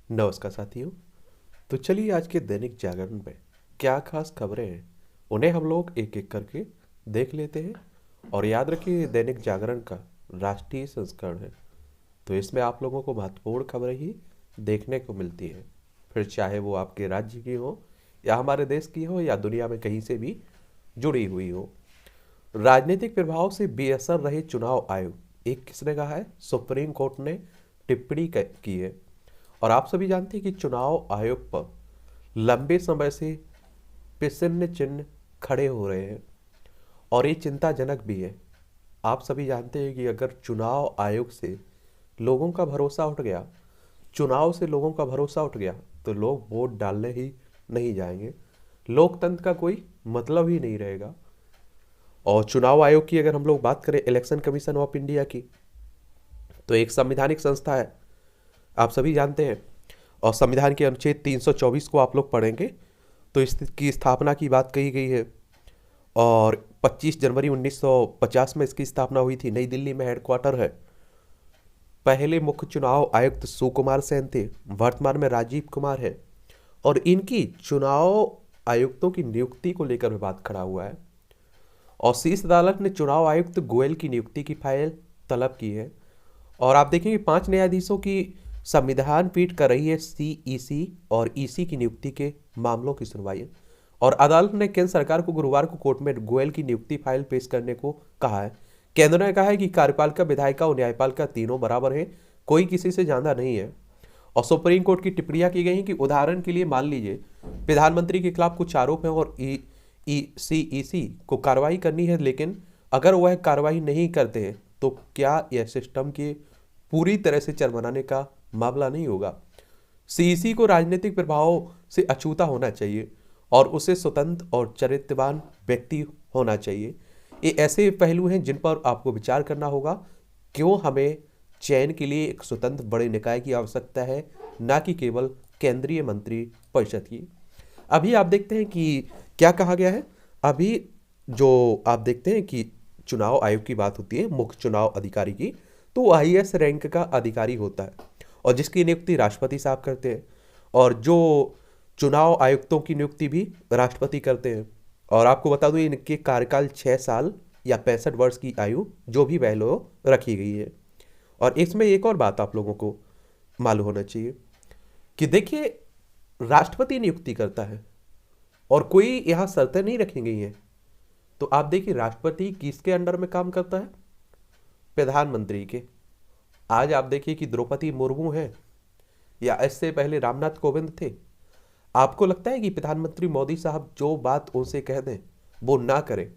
नमस्कार साथियों। तो चलिए आज के दैनिक जागरण में क्या खास खबरें हैं उन्हें हम लोग एक एक करके देख लेते हैं। और याद रखिए दैनिक जागरण का राष्ट्रीय संस्करण है, तो इसमें आप लोगों को महत्वपूर्ण खबरें ही देखने को मिलती है। फिर चाहे वो आपके राज्य की हो या हमारे देश की हो या दुनिया में कहीं से भी जुड़ी हुई हो। राजनीतिक प्रभाव से बेअसर रहे चुनाव आयोग, एक किसने कहा है? सुप्रीम कोर्ट ने टिप्पणी की है। और आप सभी जानते हैं कि चुनाव आयोग पर लंबे समय से प्रश्न चिन्ह खड़े हो रहे हैं और ये चिंताजनक भी है। आप सभी जानते हैं कि अगर चुनाव आयोग से लोगों का भरोसा उठ गया, चुनाव से लोगों का भरोसा उठ गया, तो लोग वोट डालने ही नहीं जाएंगे। लोकतंत्र का कोई मतलब ही नहीं रहेगा। और चुनाव आयोग की अगर हम लोग बात करें, इलेक्शन कमीशन ऑफ इंडिया की, तो एक संवैधानिक संस्था है, आप सभी जानते हैं। और संविधान के अनुच्छेद 324 को आप लोग पढ़ेंगे तो इसकी स्थापना की बात कही गई है। और 25 जनवरी 1950 में इसकी स्थापना हुई थी। नई दिल्ली में हेडक्वार्टर है। पहले मुख्य चुनाव आयुक्त सुकुमार सेन थे, वर्तमान में राजीव कुमार है। और इनकी चुनाव आयुक्तों की नियुक्ति को लेकर विवाद खड़ा हुआ है। और शीर्ष अदालत ने चुनाव आयुक्त गोयल की नियुक्ति की फाइल तलब की है। और आप देखेंगे 5 न्यायाधीशों की संविधान पीठ कर रही है सीईसी और ईसी की नियुक्ति के मामलों की सुनवाई। और अदालत ने केंद्र सरकार को गुरुवार को कोर्ट में गोयल की नियुक्ति फाइल पेश करने को कहा है। केंद्र ने कहा है कि कार्यपालिका, विधायिका और न्यायपालिका तीनों बराबर हैं, कोई किसी से ज्यादा नहीं है। और सुप्रीम कोर्ट की टिप्पणियां की गई हैं कि उदाहरण के लिए मान लीजिए प्रधानमंत्री के खिलाफ कुछ आरोप हैं और सीईसी को कार्रवाई करनी है, लेकिन अगर वह कार्रवाई नहीं करते हैं तो क्या यह सिस्टम के पूरी तरह से चरमराने का मामला नहीं होगा? सीईसी को राजनीतिक प्रभाव से अछूता होना चाहिए और उसे स्वतंत्र और चरित्रवान व्यक्ति होना चाहिए। ये ऐसे पहलू हैं जिन पर आपको विचार करना होगा। क्यों हमें चयन के लिए एक स्वतंत्र बड़े निकाय की आवश्यकता है, ना कि केवल केंद्रीय मंत्री परिषद की। अभी आप देखते हैं कि क्या कहा गया है। अभी जो आप देखते हैं कि चुनाव आयोग की बात होती है, मुख्य चुनाव अधिकारी की, तो वो आईएएस रैंक का अधिकारी होता है और जिसकी नियुक्ति राष्ट्रपति साहब करते हैं। और जो चुनाव आयुक्तों की नियुक्ति भी राष्ट्रपति करते हैं। और आपको बता दूं इनके कार्यकाल 6 साल या 65 वर्ष की आयु जो भी वैल्यू रखी गई है। और इसमें एक और बात आप लोगों को मालूम होना चाहिए कि देखिए, राष्ट्रपति नियुक्ति करता है और कोई यहाँ शर्तें नहीं रखी गई हैं। तो आप देखिए राष्ट्रपति किसके अंडर में काम करता है? प्रधानमंत्री के। आज आप देखिए कि द्रौपदी मुर्मू है या इससे पहले रामनाथ कोविंद थे। आपको लगता है कि प्रधानमंत्री मोदी साहब जो बात उनसे कह दें वो ना करें?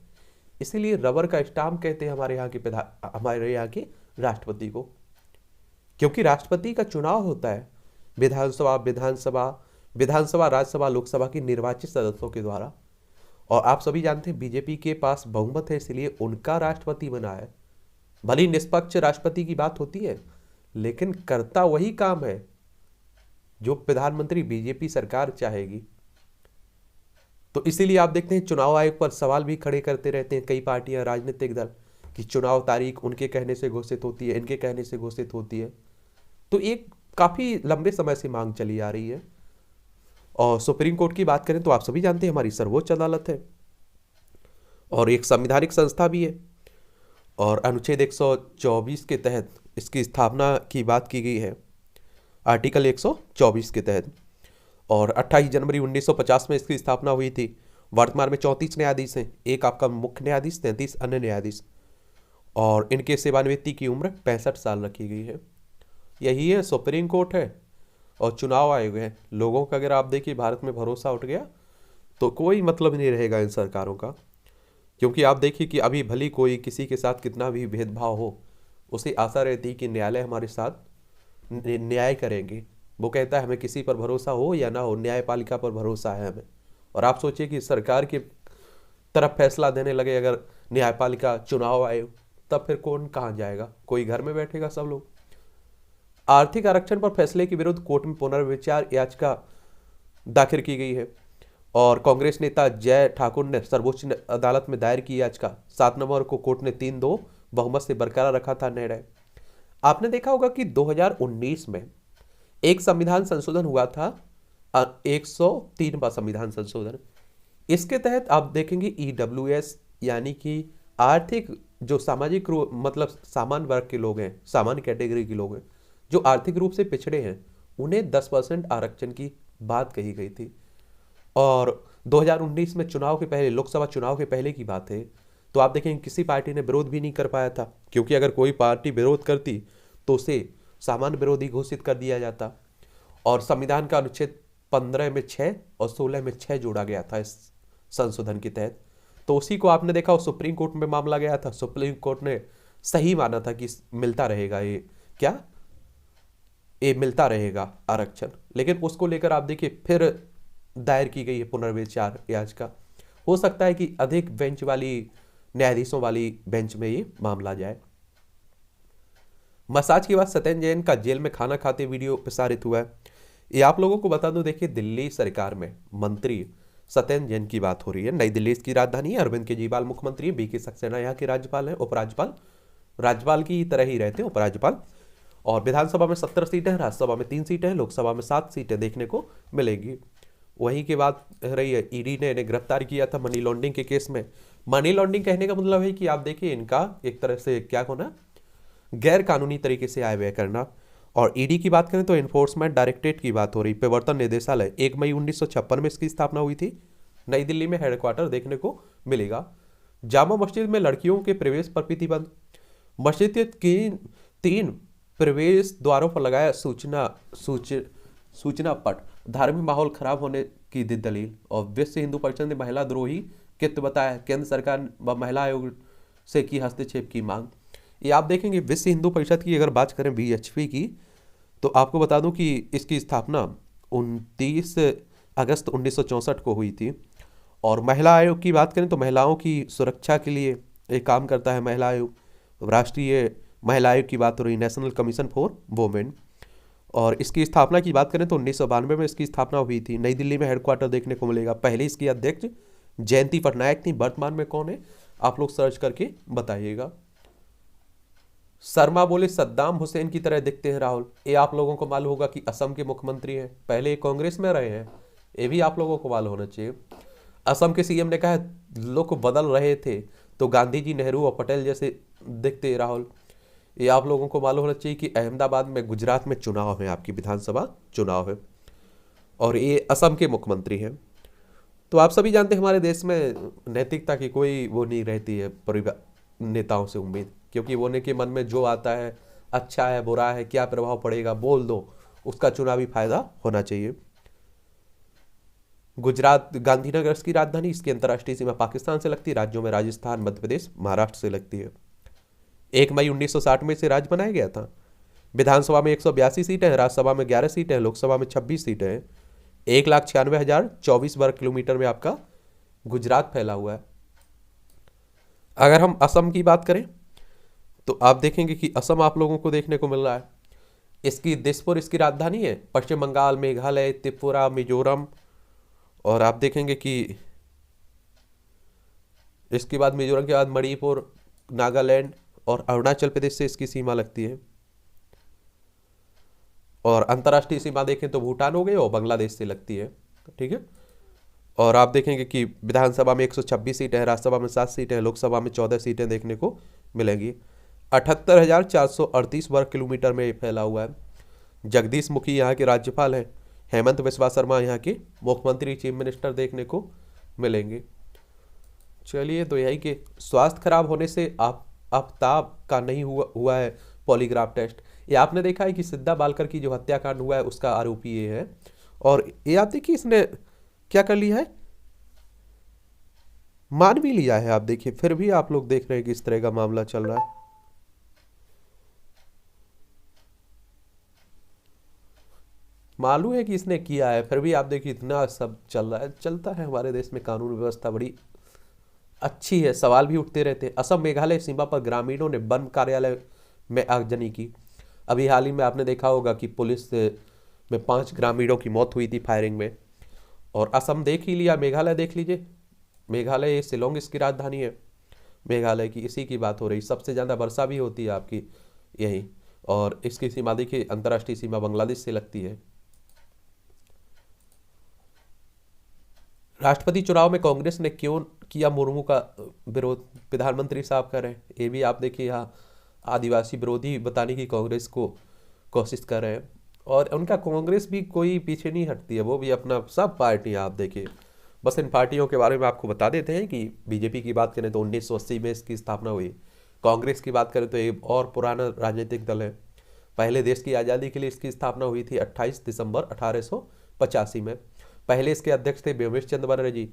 इसीलिए रबर का स्टाम्प कहते हैं हमारे यहाँ के राष्ट्रपति को, क्योंकि राष्ट्रपति का चुनाव होता है विधानसभा राज्यसभा लोकसभा की निर्वाचित सदस्यों के द्वारा। और आप सभी जानते हैं बीजेपी के पास बहुमत है, इसलिए उनका राष्ट्रपति बना है। भली निष्पक्ष राष्ट्रपति की बात होती है, लेकिन करता वही काम है जो प्रधानमंत्री बीजेपी सरकार चाहेगी। तो इसीलिए आप देखते हैं चुनाव आयोग पर सवाल भी खड़े करते रहते हैं कई पार्टियां, राजनीतिक दल, कि चुनाव तारीख उनके कहने से घोषित होती है, इनके कहने से घोषित होती है। तो एक काफी लंबे समय से मांग चली आ रही है। और सुप्रीम कोर्ट की बात करें तो आप सभी जानते हैं हमारी सर्वोच्च अदालत है और एक संवैधानिक संस्था भी है। और अनुच्छेद 124 के तहत इसकी स्थापना की बात की गई है, आर्टिकल 124 के तहत। और 28 जनवरी 1950 में इसकी स्थापना हुई थी। वर्तमान में 34 न्यायाधीश हैं, एक आपका मुख्य न्यायाधीश, 33 अन्य न्यायाधीश। और इनके सेवानिवृत्ति की उम्र 65 साल रखी गई है। यही है, सुप्रीम कोर्ट है और चुनाव आयोग है। लोगों का अगर आप देखिए भारत में भरोसा उठ गया तो कोई मतलब नहीं रहेगा इन सरकारों का। क्योंकि आप देखिए कि अभी भली कोई किसी के साथ कितना भी भेदभाव हो, उसे आशा रहती है कि न्यायालय हमारे साथ न्याय करेंगे। वो कहता है हमें किसी पर भरोसा हो या ना हो, न्यायपालिका पर भरोसा है हमें। और आप सोचिए कि सरकार की तरफ फैसला देने लगे अगर न्यायपालिका, चुनाव आयोग, तब फिर कौन कहाँ जाएगा? कोई घर में बैठेगा सब लोग। आर्थिक आरक्षण पर फैसले के विरुद्ध कोर्ट में पुनर्विचार याचिका दाखिल की गई है। और कांग्रेस नेता जय ठाकुर ने सर्वोच्च अदालत में दायर की याचिका 7 नवंबर को कोर्ट ने 3-2 बहुमत से बरकरार रखा था निर्णय। आपने देखा होगा कि 2019 में एक संविधान संशोधन हुआ था, 103वां संविधान संशोधन। इसके तहत आप देखेंगे EWS यानी कि आर्थिक जो सामाजिक मतलब सामान्य वर्ग के लोग हैं, सामान्य कैटेगरी के लोग हैं, जो आर्थिक रूप से पिछड़े हैं, उन्हें 10% आरक्षण की बात कही गई थी। और 2019 में चुनाव के पहले, लोकसभा चुनाव के पहले की बात है, तो आप देखेंगे किसी पार्टी ने विरोध भी नहीं कर पाया था, क्योंकि अगर कोई पार्टी विरोध करती तो उसे सामान्य विरोधी घोषित कर दिया जाता। और संविधान का अनुच्छेद 15 में 6 और 16 में 6 जोड़ा गया था इस संशोधन के तहत। तो उसी को आपने देखा, सुप्रीम कोर्ट में मामला गया था, सुप्रीम कोर्ट ने सही माना था कि मिलता रहेगा ये मिलता रहेगा आरक्षण। लेकिन उसको लेकर आप देखिए फिर दायर की गई है पुनर्विचार याचिका। हो सकता है कि अधिक बेंच वाली न्यायाधीशों वाली बेंच में ये मामला जाए। मसाज के बाद सत्येंद्र जैन का जेल में खाना खाते वीडियो प्रसारित हुआ है। ये आप लोगों को बता दूं, देखिए दिल्ली सरकार में मंत्री सत्येंद्र जैन की बात हो रही है। नई दिल्ली इसकी राजधानी है। अरविंद केजरीवाल मुख्यमंत्री, बीके सक्सेना यहाँ के राज्यपाल हैं, उपराज्यपाल, राज्यपाल की तरह ही रहते हैं उपराज्यपाल। और विधानसभा में 17 सीटें हैं, राज्यसभा में 3 सीटें हैं, लोकसभा में 7 सीटें देखने को मिलेंगी। वहीं की बात रही है, ईडी ने इन्हें गिरफ्तार किया था मनी लॉन्ड्रिंग के केस में। मनी लॉन्ड्रिंग कहने का मतलब है कि आप देखिए इनका एक तरह से क्या होना, गैर कानूनी तरीके से आय व्यय करना। और ईडी की बात करें तो एनफोर्समेंट डायरेक्टरेट की बात हो रही। प्रवर्तन निदेशालय 1 मई 1956 में इसकी स्थापना हुई थी। नई दिल्ली में हेडक्वार्टर देखने को मिलेगा। जामा मस्जिद में लड़कियों के प्रवेश पर प्रतिबंध। मस्जिद के 3 प्रवेश द्वारों पर लगाया सूचना पट। धार्मिक माहौल खराब होने की दी दलील। और विश्व हिंदू परिषद ने महिला द्रोही कृत्य बताया। केंद्र सरकार व महिला आयोग से की हस्तक्षेप की मांग। ये आप देखेंगे विश्व हिंदू परिषद की अगर बात करें VHP की, तो आपको बता दूं कि इसकी स्थापना 29 अगस्त 1964 को हुई थी। और महिला आयोग की बात करें तो महिलाओं की सुरक्षा के लिए एक काम करता है महिला आयोग। राष्ट्रीय महिला आयोग की बात हो रही, नेशनल कमीशन फॉर वुमेन। और इसकी स्थापना की बात करें तो 1992 में इसकी स्थापना हुई थी। नई दिल्ली में हेडक्वार्टर देखने को मिलेगा। पहले इसकी अध्यक्ष जयंती पटनायक थी, वर्तमान में कौन है आप लोग सर्च करके बताइएगा। शर्मा बोले सद्दाम हुसैन की तरह दिखते हैं राहुल। ये आप लोगों को मालूम होगा कि असम के मुख्यमंत्री हैं, पहले कांग्रेस में रहे हैं, ये भी आप लोगों को मालूम होना चाहिए। असम के CM ने कहा लोग बदल रहे थे तो गांधी जी, नेहरू और पटेल जैसे दिखते राहुल। ये आप लोगों को मालूम होना चाहिए कि अहमदाबाद में गुजरात में चुनाव है, आपकी विधानसभा चुनाव है, और ये असम के मुख्यमंत्री हैं। तो आप सभी जानते हैं हमारे देश में नैतिकता की कोई वो नहीं रहती है नेताओं से उम्मीद, क्योंकि वो के मन में जो आता है, अच्छा है बुरा है, क्या प्रभाव पड़ेगा बोल दो, उसका चुनावी फायदा होना चाहिए। गुजरात गांधीनगर इसकी राजधानी। इसकी अंतर्राष्ट्रीय सीमा पाकिस्तान से लगती है। राज्यों में राजस्थान, मध्य प्रदेश, महाराष्ट्र से लगती है। 1 मई 1960 में इसे राज्य बनाया गया था। विधानसभा में 182 सीटें हैं, राज्यसभा में 11 सीटें हैं, लोकसभा में 26 सीटें हैं। 1,96,024 वर्ग किलोमीटर में आपका गुजरात फैला हुआ है। अगर हम असम की बात करें तो आप देखेंगे कि असम आप लोगों को देखने को मिल रहा है। इसकी दिसपुर इसकी राजधानी है। पश्चिम बंगाल, मेघालय, त्रिपुरा, मिजोरम, और आप देखेंगे कि इसके बाद मिजोरम के बाद मणिपुर, नागालैंड और अरुणाचल प्रदेश से इसकी सीमा लगती है। और अंतर्राष्ट्रीय सीमा देखें तो भूटान हो गए और बांग्लादेश से लगती है। ठीक है। और आप देखेंगे कि विधानसभा में 126 सीटें हैं, राज्यसभा में 7 सीटें हैं, लोकसभा में 14 सीटें देखने को मिलेंगी। 78,438 वर्ग किलोमीटर में फैला हुआ है। जगदीश मुखी यहाँ के राज्यपाल हैं। हेमंत बिस्वा शर्मा यहाँ के मुख्यमंत्री, चीफ मिनिस्टर देखने को मिलेंगे। चलिए, तो यही कि स्वास्थ्य खराब होने से आफ्ताब का नहीं हुआ है पॉलीग्राफ टेस्ट। ये आपने देखा है कि सिद्धा बालकर की जो हत्याकांड हुआ है उसका आरोपी ये है। और ये आप देखिए इसने क्या कर लिया है, मान भी लिया है। आप देखिए फिर भी आप लोग देख रहे हैं कि इस तरह का मामला चल रहा है। मालूम है कि इसने किया है, फिर भी आप देखिए इतना सब चल रहा है। चलता है हमारे देश में, कानून व्यवस्था बड़ी अच्छी है। सवाल भी उठते रहते हैं। असम मेघालय सीमा पर ग्रामीणों ने वन कार्यालय में आगजनी की। अभी हाल ही में आपने देखा होगा कि पुलिस में 5 ग्रामीणों की मौत हुई थी फायरिंग में। और असम देख ही लिया, मेघालय देख लीजिए। मेघालय शिलोंग इसकी राजधानी है मेघालय की, इसी की बात हो रही। सबसे ज़्यादा वर्षा भी होती है आपकी यहीं। और इसकी सीमा देखिए, अंतर्राष्ट्रीय सीमा बांग्लादेश से लगती है। राष्ट्रपति चुनाव में कांग्रेस ने क्यों किया मुर्मू का विरोध, प्रधानमंत्री साहब कर रहे हैं। ये भी आप देखिए, यहाँ आदिवासी विरोधी बताने की कांग्रेस को कोशिश कर रहे हैं। और उनका कांग्रेस भी कोई पीछे नहीं हटती है, वो भी अपना सब पार्टियां आप देखिए। बस इन पार्टियों के बारे में आपको बता देते हैं कि बीजेपी की बात करें तो 1980 में इसकी स्थापना हुई। कांग्रेस की बात करें तो ये और पुराना राजनीतिक दल है। पहले देश की आज़ादी के लिए इसकी स्थापना हुई थी 28 दिसंबर 1885 में। पहले इसके अध्यक्ष थे व्योमेश चंद्र बनर्जी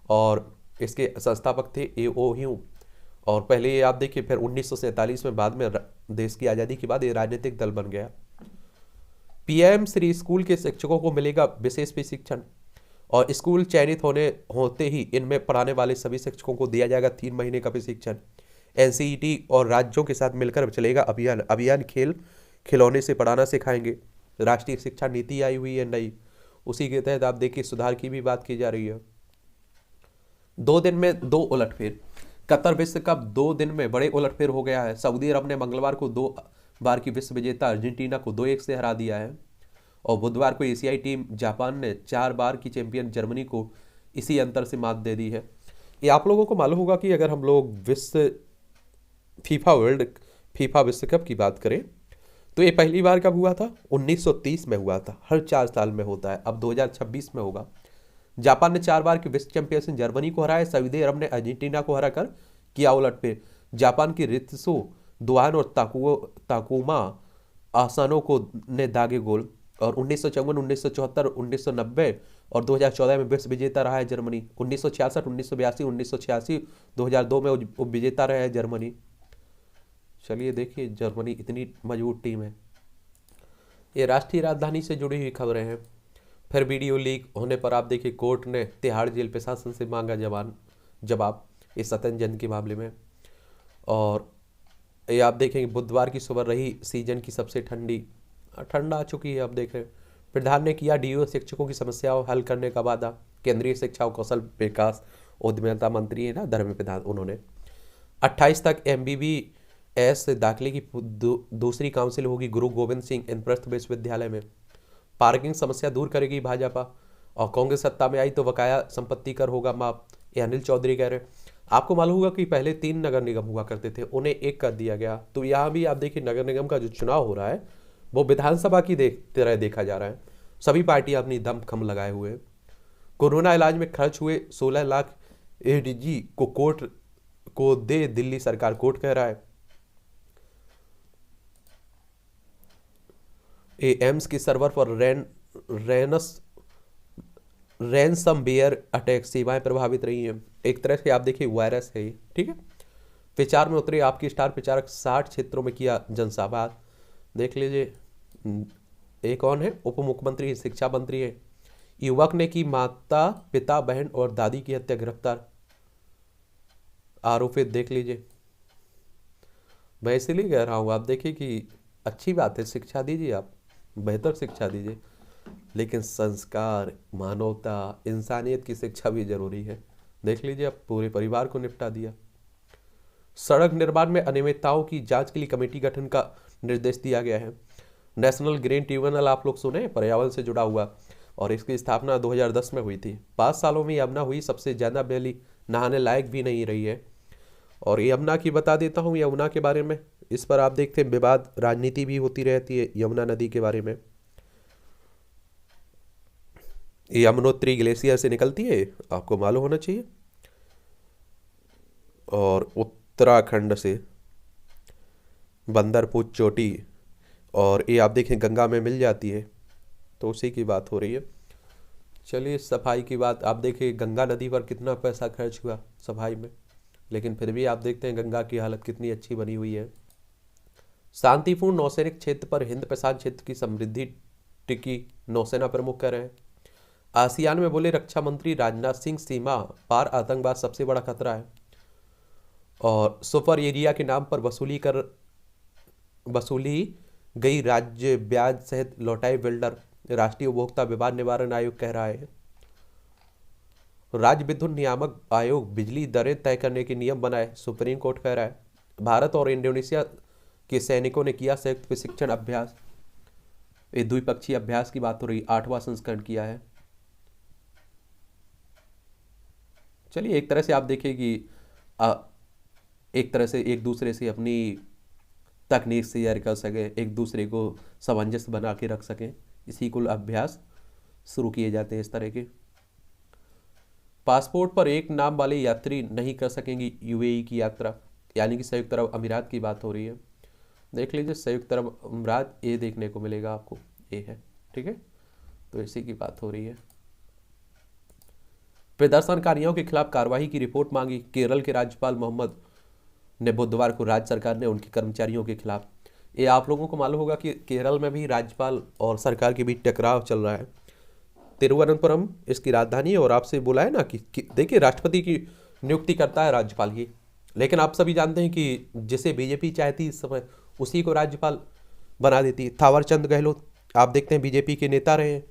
और इसके संस्थापक थे ए.ओ. ह्यू। और पहले ये आप देखिए, फिर 1947 में बाद में देश की आज़ादी के बाद ये राजनीतिक दल बन गया। पीएम श्री स्कूल के शिक्षकों को मिलेगा विशेष प्रशिक्षण और स्कूल चयनित होते ही इनमें पढ़ाने वाले सभी शिक्षकों को दिया जाएगा 3 महीने का प्रशिक्षण। एनसीईटी और राज्यों के साथ मिलकर चलेगा अभियान खेल खिलौने से पढ़ाना सिखाएंगे। राष्ट्रीय शिक्षा नीति आई हुई है नई, उसी के तहत आप देखिए सुधार की भी बात की जा रही है। 2 दिन में 2 उलटफेर, कतर विश्व कप 2 दिन में बड़े उलटफेर हो गया है। सऊदी अरब ने मंगलवार को 2 बार की विश्व विजेता अर्जेंटीना को 2-1 से हरा दिया है और बुधवार को एशियाई टीम जापान ने 4 बार की चैंपियन जर्मनी को इसी अंतर से मात दे दी है। ये आप लोगों को मालूम होगा कि अगर हम लोग फीफा विश्व कप की बात करें तो ये पहली बार कब हुआ था, 1930 में हुआ था। हर 4 साल में होता है, अब 2026 में होगा। जापान ने 4 बार की विश्व चैंपियन जर्मनी को हराया। सऊदी अरब ने अर्जेंटीना को हराकर किया उलटफेर। जापान की रित्सु दुआन और ताकुमा आसानो को ने दागे गोल। और 1954, 1974, 1990 और 2014 में विश्व विजेता रहा है जर्मनी। 1966, 1982, 1986, 2002 में उप विजेता रहा है जर्मनी। चलिए देखिए, जर्मनी इतनी मजबूत टीम है। ये राष्ट्रीय राजधानी से जुड़ी हुई खबरें हैं। फिर वीडियो लीक होने पर आप देखिए, कोर्ट ने तिहाड़ जेल प्रशासन से मांगा जवाब इस सत्येंद्र के मामले में। और ये आप देखेंगे, बुधवार की सुबह रही सीजन की सबसे ठंड आ चुकी है। अब देखें, प्रधान ने किया डीओ शिक्षकों की समस्याओं हल करने का वादा। केंद्रीय शिक्षा और कौशल विकास उद्यमिता मंत्री है ना धर्मेंद्र प्रधान, उन्होंने 28 तक MBBS दाखिले की दूसरी काउंसिल होगी गुरु गोविंद सिंह इंद्रप्रस्थ विश्वविद्यालय में। पार्किंग समस्या दूर करेगी भाजपा और कांग्रेस सत्ता में आई तो बकाया संपत्ति कर होगा माफ, ये अनिल चौधरी कह रहे हैं। आपको मालूम होगा कि पहले 3 नगर निगम हुआ करते थे, उन्हें 1 कर दिया गया। तो यहाँ भी आप देखिए, नगर निगम का जो चुनाव हो रहा है वो विधानसभा की तरह देखा जा रहा है। सभी पार्टियां अपनी दम खम लगाए हुए हैं। कोरोना इलाज में खर्च हुए 16 लाख एडीजी को कोर्ट को दे दिल्ली सरकार, कोर्ट कह रहा है। एम्स के सर्वर पर रैनसमवेयर अटैक, सेवाएं प्रभावित रही हैं। एक तरह से आप देखिए वायरस है ये, ठीक है। प्रचार में उतरे आपकी स्टार प्रचारक, 60 क्षेत्रों में किया जनसंवाद। देख लीजिए, एक कौन है, उप मुख्यमंत्री शिक्षा मंत्री है। युवक ने की माता पिता बहन और दादी की हत्या, गिरफ्तार आरोपित। देख लीजिए, मैं इसीलिए कह रहा हूँ, आप देखिए कि अच्छी बात है, शिक्षा दीजिए, आप बेहतर शिक्षा दीजिए, लेकिन संस्कार, मानवता, इंसानियत की शिक्षा भी जरूरी है। देख लीजिए, अब पूरे परिवार को निपटा दिया। सड़क निर्माण में अनियमितताओं की जांच के लिए कमेटी गठन का निर्देश दिया गया है। नेशनल ग्रीन ट्रिब्यूनल आप लोग सुने, पर्यावरण से जुड़ा हुआ, और इसकी स्थापना 2010 में हुई थी। 5 सालों में यमुना हुई सबसे ज़्यादा मैली, नहाने लायक भी नहीं रही है। और यमुना की बता देता हूँ, यमुना के बारे में, इस पर आप देखते हैं विवाद, राजनीति भी होती रहती है यमुना नदी के बारे में। यमुनोत्री ग्लेशियर से निकलती है, आपको मालूम होना चाहिए, और उत्तराखंड से बंदरपुर चोटी, और ये आप देखें गंगा में मिल जाती है, तो उसी की बात हो रही है। चलिए, सफाई की बात, आप देखिए गंगा नदी पर कितना पैसा खर्च हुआ सफाई में, लेकिन फिर भी आप देखते हैं गंगा की हालत कितनी अच्छी बनी हुई है। शांतिपूर्ण नौसैनिक क्षेत्र पर हिंद प्रशांत क्षेत्र की समृद्धि टिकी, नौसेना प्रमुख कह रहे हैं। आसियान में बोले रक्षा मंत्री राजनाथ सिंह, सीमा पार आतंकवाद सबसे बड़ा खतरा है। और सुपर एरिया के नाम पर वसूली गई राज्य ब्याज सहित लौटाए बिल्डर, राष्ट्रीय उपभोक्ता विवाद निवारण आयोग कह रहा है। राज्य विद्युत नियामक आयोग बिजली दरें तय करने के नियम बनाए, सुप्रीम कोर्ट कह रहा है। भारत और इंडोनेशिया के सैनिकों ने किया संयुक्त प्रशिक्षण अभ्यास। ये द्विपक्षीय अभ्यास की बात हो रही, 8वां संस्करण किया है। चलिए एक तरह से आप देखिए कि एक तरह से एक दूसरे से अपनी तकनीक शेयर कर सकें, एक दूसरे को सामंजस्य बना के रख सकें, इसी कुल अभ्यास शुरू किए जाते हैं इस तरह के। पासपोर्ट पर एक नाम वाले यात्री नहीं कर सकेंगे यूएई की यात्रा, यानी कि संयुक्त अरब अमीरात की बात हो रही है। देख लीजिए संयुक्त अरब अमीरात ये देखने को मिलेगा आपको, ये है, ठीक है, तो इसी की बात हो रही है। प्रदर्शनकारियों के खिलाफ कार्रवाई की रिपोर्ट मांगी केरल के राज्यपाल मोहम्मद ने बुधवार को। राज्य सरकार ने उनके कर्मचारियों के खिलाफ, ये आप लोगों को मालूम होगा कि केरल में भी राज्यपाल और सरकार के बीच टकराव चल रहा है। तिरुवनंतपुरम इसकी राजधानी है और आपसे बोला है ना कि देखिए राष्ट्रपति की नियुक्ति करता है राज्यपाल ही, लेकिन आप सभी जानते हैं कि जिसे बीजेपी चाहती इस समय उसी को राज्यपाल बना देती है। थावरचंद गहलोत आप देखते हैं बीजेपी के नेता रहे हैं,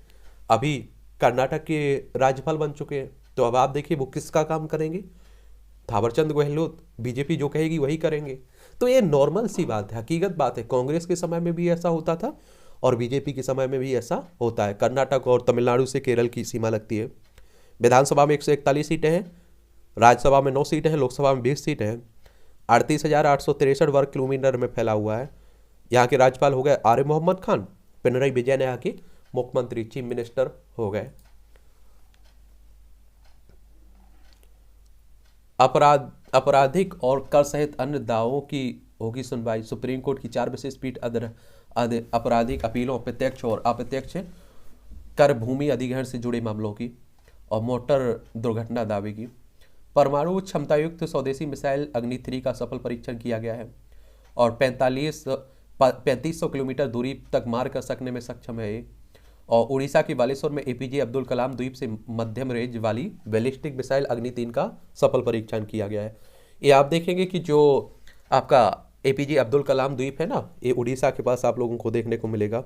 अभी कर्नाटक के राज्यपाल बन चुके हैं, तो अब आप देखिए वो किसका काम करेंगे। थावरचंद गहलोत बीजेपी जो कहेगी वही करेंगे। तो ये नॉर्मल सी बात है, हकीकत बात है। कांग्रेस के समय में भी ऐसा होता था और बीजेपी के समय में भी ऐसा होता है। कर्नाटक और तमिलनाडु से केरल की सीमा लगती है। विधानसभा में 141 सीटें हैं, राज्यसभा में 9 सीटें हैं, लोकसभा में 20 सीटें हैं। 38,863 वर्ग किलोमीटर में फैला हुआ है। यहाँ के राज्यपाल हो गए आरिफ मोहम्मद खान, पिनराई विजयन यहाँ के मुख्यमंत्री चीफ मिनिस्टर हो गए। आपराधिक और कर सहित अन्य दावों की होगी सुनवाई। सुप्रीम कोर्ट की 4 विशेष पीठ आपराधिक अपीलों, प्रत्यक्ष और अप्रत्यक्ष कर, भूमि अधिग्रहण से जुड़े मामलों की और मोटर दुर्घटना दावे की। परमाणु क्षमतायुक्त स्वदेशी मिसाइल अग्नि 3 का सफल परीक्षण किया गया है और 3500 किलोमीटर दूरी तक मार कर सकने में सक्षम है ये। और उड़ीसा के बालेश्वर में एपीजे अब्दुल कलाम द्वीप से मध्यम रेंज वाली बैलिस्टिक मिसाइल अग्नि 3 का सफल परीक्षण किया गया है। ये आप देखेंगे कि जो आपका एपीजे अब्दुल कलाम द्वीप है ना, ये उड़ीसा के पास आप लोगों को देखने को मिलेगा।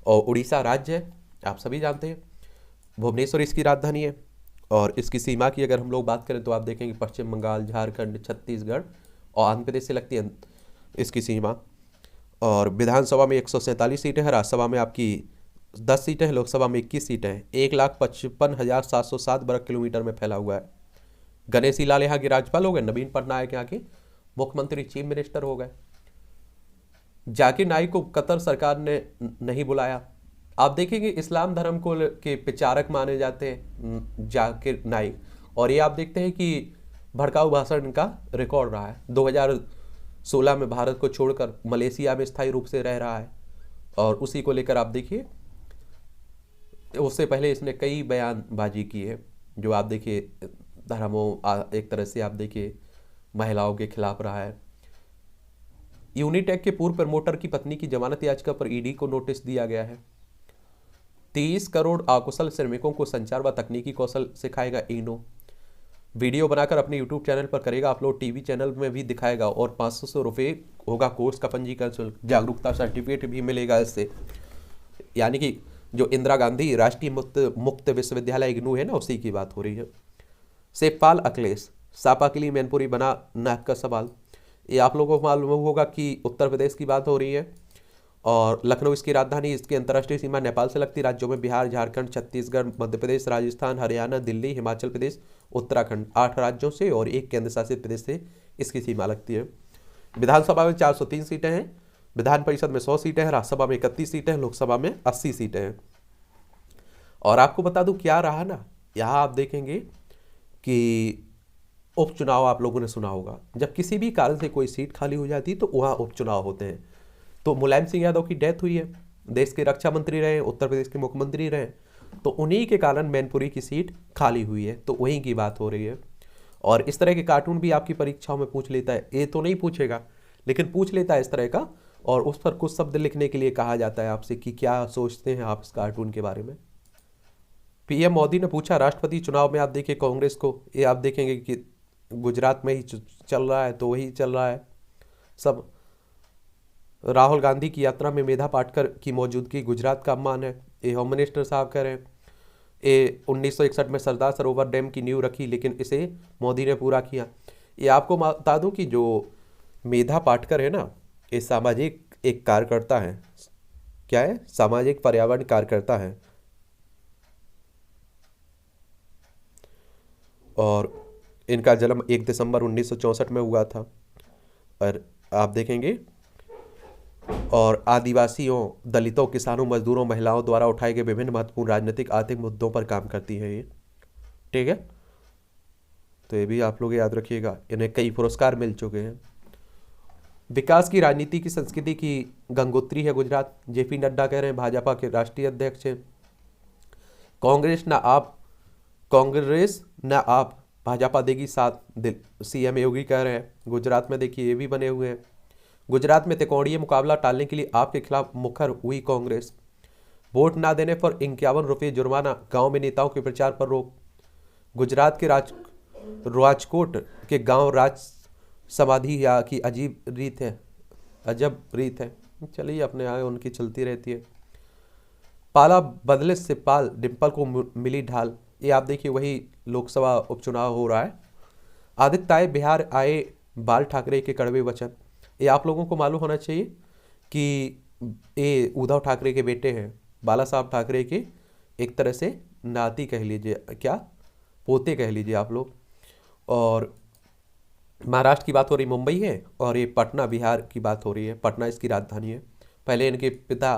और उड़ीसा राज्य है, आप सभी जानते हैं, भुवनेश्वर इसकी राजधानी है। और इसकी सीमा की अगर हम लोग बात करें तो आप देखेंगे पश्चिम बंगाल, झारखंड, छत्तीसगढ़ और आंध्र प्रदेश से लगती है इसकी सीमा। और विधानसभा में 147 सीटें हैं, राज्यसभा में आपकी 10 सीटें हैं, लोकसभा में 21 सीटें हैं। 1,55,707 वर्ग किलोमीटर में फैला हुआ है। गणेशी लाल यहाँ के राज्यपाल हो गए, नवीन पटनायक यहाँ के मुख्यमंत्री चीफ मिनिस्टर हो गए। जाकिर नाइक को कतर सरकार ने नहीं बुलाया। आप देखेंगे इस्लाम धर्म को के प्रचारक माने जाते हैं जाकिर नाइक, और ये आप देखते हैं कि भड़काऊ भाषण का रिकॉर्ड रहा है। 2016 में भारत को छोड़कर मलेशिया में स्थायी रूप से रह रहा है और उसी को लेकर आप देखिए उससे पहले इसने कई बयानबाजी की है, जो आप देखिए धर्मों एक तरह से आप देखिए महिलाओं के खिलाफ रहा है। यूनिटेक के पूर्व प्रमोटर की पत्नी की जमानत याचिका पर ईडी को नोटिस दिया गया है। 30 करोड़ अकुशल श्रमिकों को संचार व तकनीकी कौशल सिखाएगा इग्नू। वीडियो बनाकर अपने यूट्यूब चैनल पर करेगा अपलोड, टीवी चैनल में भी दिखाएगा और 500 रुपये होगा कोर्स का पंजीकरण शुल्क। जागरूकता सर्टिफिकेट भी मिलेगा इससे, यानी कि जो इंदिरा गांधी राष्ट्रीय मुक्त विश्वविद्यालय इग्नू है ना, उसी की बात हो रही है। सेपाल अखिलेश सापा के लिए मैनपुरी बना नाक का सवाल। ये आप लोगों को मालूम होगा कि उत्तर प्रदेश की बात हो रही है और लखनऊ इसकी राजधानी। इसकी अंतर्राष्ट्रीय सीमा नेपाल से लगती राज्यों में बिहार, झारखंड, छत्तीसगढ़, मध्य प्रदेश, राजस्थान, हरियाणा, दिल्ली, हिमाचल प्रदेश, उत्तराखंड, 8 राज्यों से और 1 केंद्र शासित प्रदेश से इसकी सीमा लगती है। विधानसभा में 403 सीटें हैं, विधान परिषद में 100 सीटें हैं, राज्यसभा में 31 सीटें हैं, लोकसभा में 80 सीटें हैं। और आपको बता दूं क्या रहा ना, यहाँ आप देखेंगे कि उपचुनाव आप लोगों ने सुना होगा, जब किसी भी कारण से कोई सीट खाली हो जाती है तो वहाँ उपचुनाव होते हैं। तो मुलायम सिंह यादव की डेथ हुई है, देश के रक्षा मंत्री रहे, उत्तर प्रदेश के मुख्यमंत्री रहे, तो उन्हीं के कारण मैनपुरी की सीट खाली हुई है, तो वहीं की बात हो रही है। और इस तरह के कार्टून भी आपकी परीक्षाओं में पूछ लेता है, ये तो नहीं पूछेगा लेकिन पूछ लेता है इस तरह का, और उस पर कुछ शब्द लिखने के लिए कहा जाता है आपसे कि क्या सोचते हैं आप इस कार्टून के बारे में। पीएम मोदी ने पूछा राष्ट्रपति चुनाव में आप देखिए कांग्रेस को, ये आप देखेंगे कि गुजरात में ही चल रहा है तो वही चल रहा है सब। राहुल गांधी की यात्रा में मेधा पाटकर की मौजूदगी गुजरात का अपमान है, ये होम मिनिस्टर साहब कह रहे हैं। ये 1961 में सरदार सरोवर डैम की नींव रखी लेकिन इसे मोदी ने पूरा किया। ये आपको बता दूं कि जो मेधा पाटकर है ना, ये सामाजिक एक कार्यकर्ता है। क्या है? सामाजिक पर्यावरण कार्यकर्ता है। और इनका जन्म 1 दिसंबर 1964 में हुआ था। और आप देखेंगे, और आदिवासियों, दलितों, किसानों, मजदूरों, महिलाओं द्वारा उठाए गए विभिन्न महत्वपूर्ण राजनीतिक आर्थिक मुद्दों पर काम करती है ये। ठीक है, तो ये भी आप लोग याद रखिएगा। इन्हें कई पुरस्कार मिल चुके हैं। विकास की राजनीति की संस्कृति की गंगोत्री है गुजरात। जेपी नड्डा कह रहे हैं, भाजपा के राष्ट्रीय अध्यक्ष हैं। कांग्रेस ना आप, भाजपा देगी साथ, सीएम योगी कह रहे हैं। गुजरात में देखिए ये भी बने हुए हैं। गुजरात में त्रिकोणीय मुकाबला टालने के लिए आपके खिलाफ मुखर हुई कांग्रेस। वोट ना देने पर 51 रुपये जुर्माना, गांव में नेताओं के प्रचार पर रोक। गुजरात के राजकोट के गांव राज समाधि या की अजब रीत है। चलिए, अपने आगे उनकी चलती रहती है। पाला बदले से पाल, डिम्पल को मिली ढाल। ये आप देखिए वही लोकसभा उपचुनाव हो रहा है। आदित्य आए बिहार आए, बाल ठाकरे के कड़वे वचन। ये आप लोगों को मालूम होना चाहिए कि ये उद्धव ठाकरे के बेटे हैं, बाला साहब ठाकरे के एक तरह से नाती कह लीजिए, क्या पोते कह लीजिए आप लोग। और महाराष्ट्र की बात हो रही, मुंबई है, और ये पटना बिहार की बात हो रही है। पटना इसकी राजधानी है। पहले इनके पिता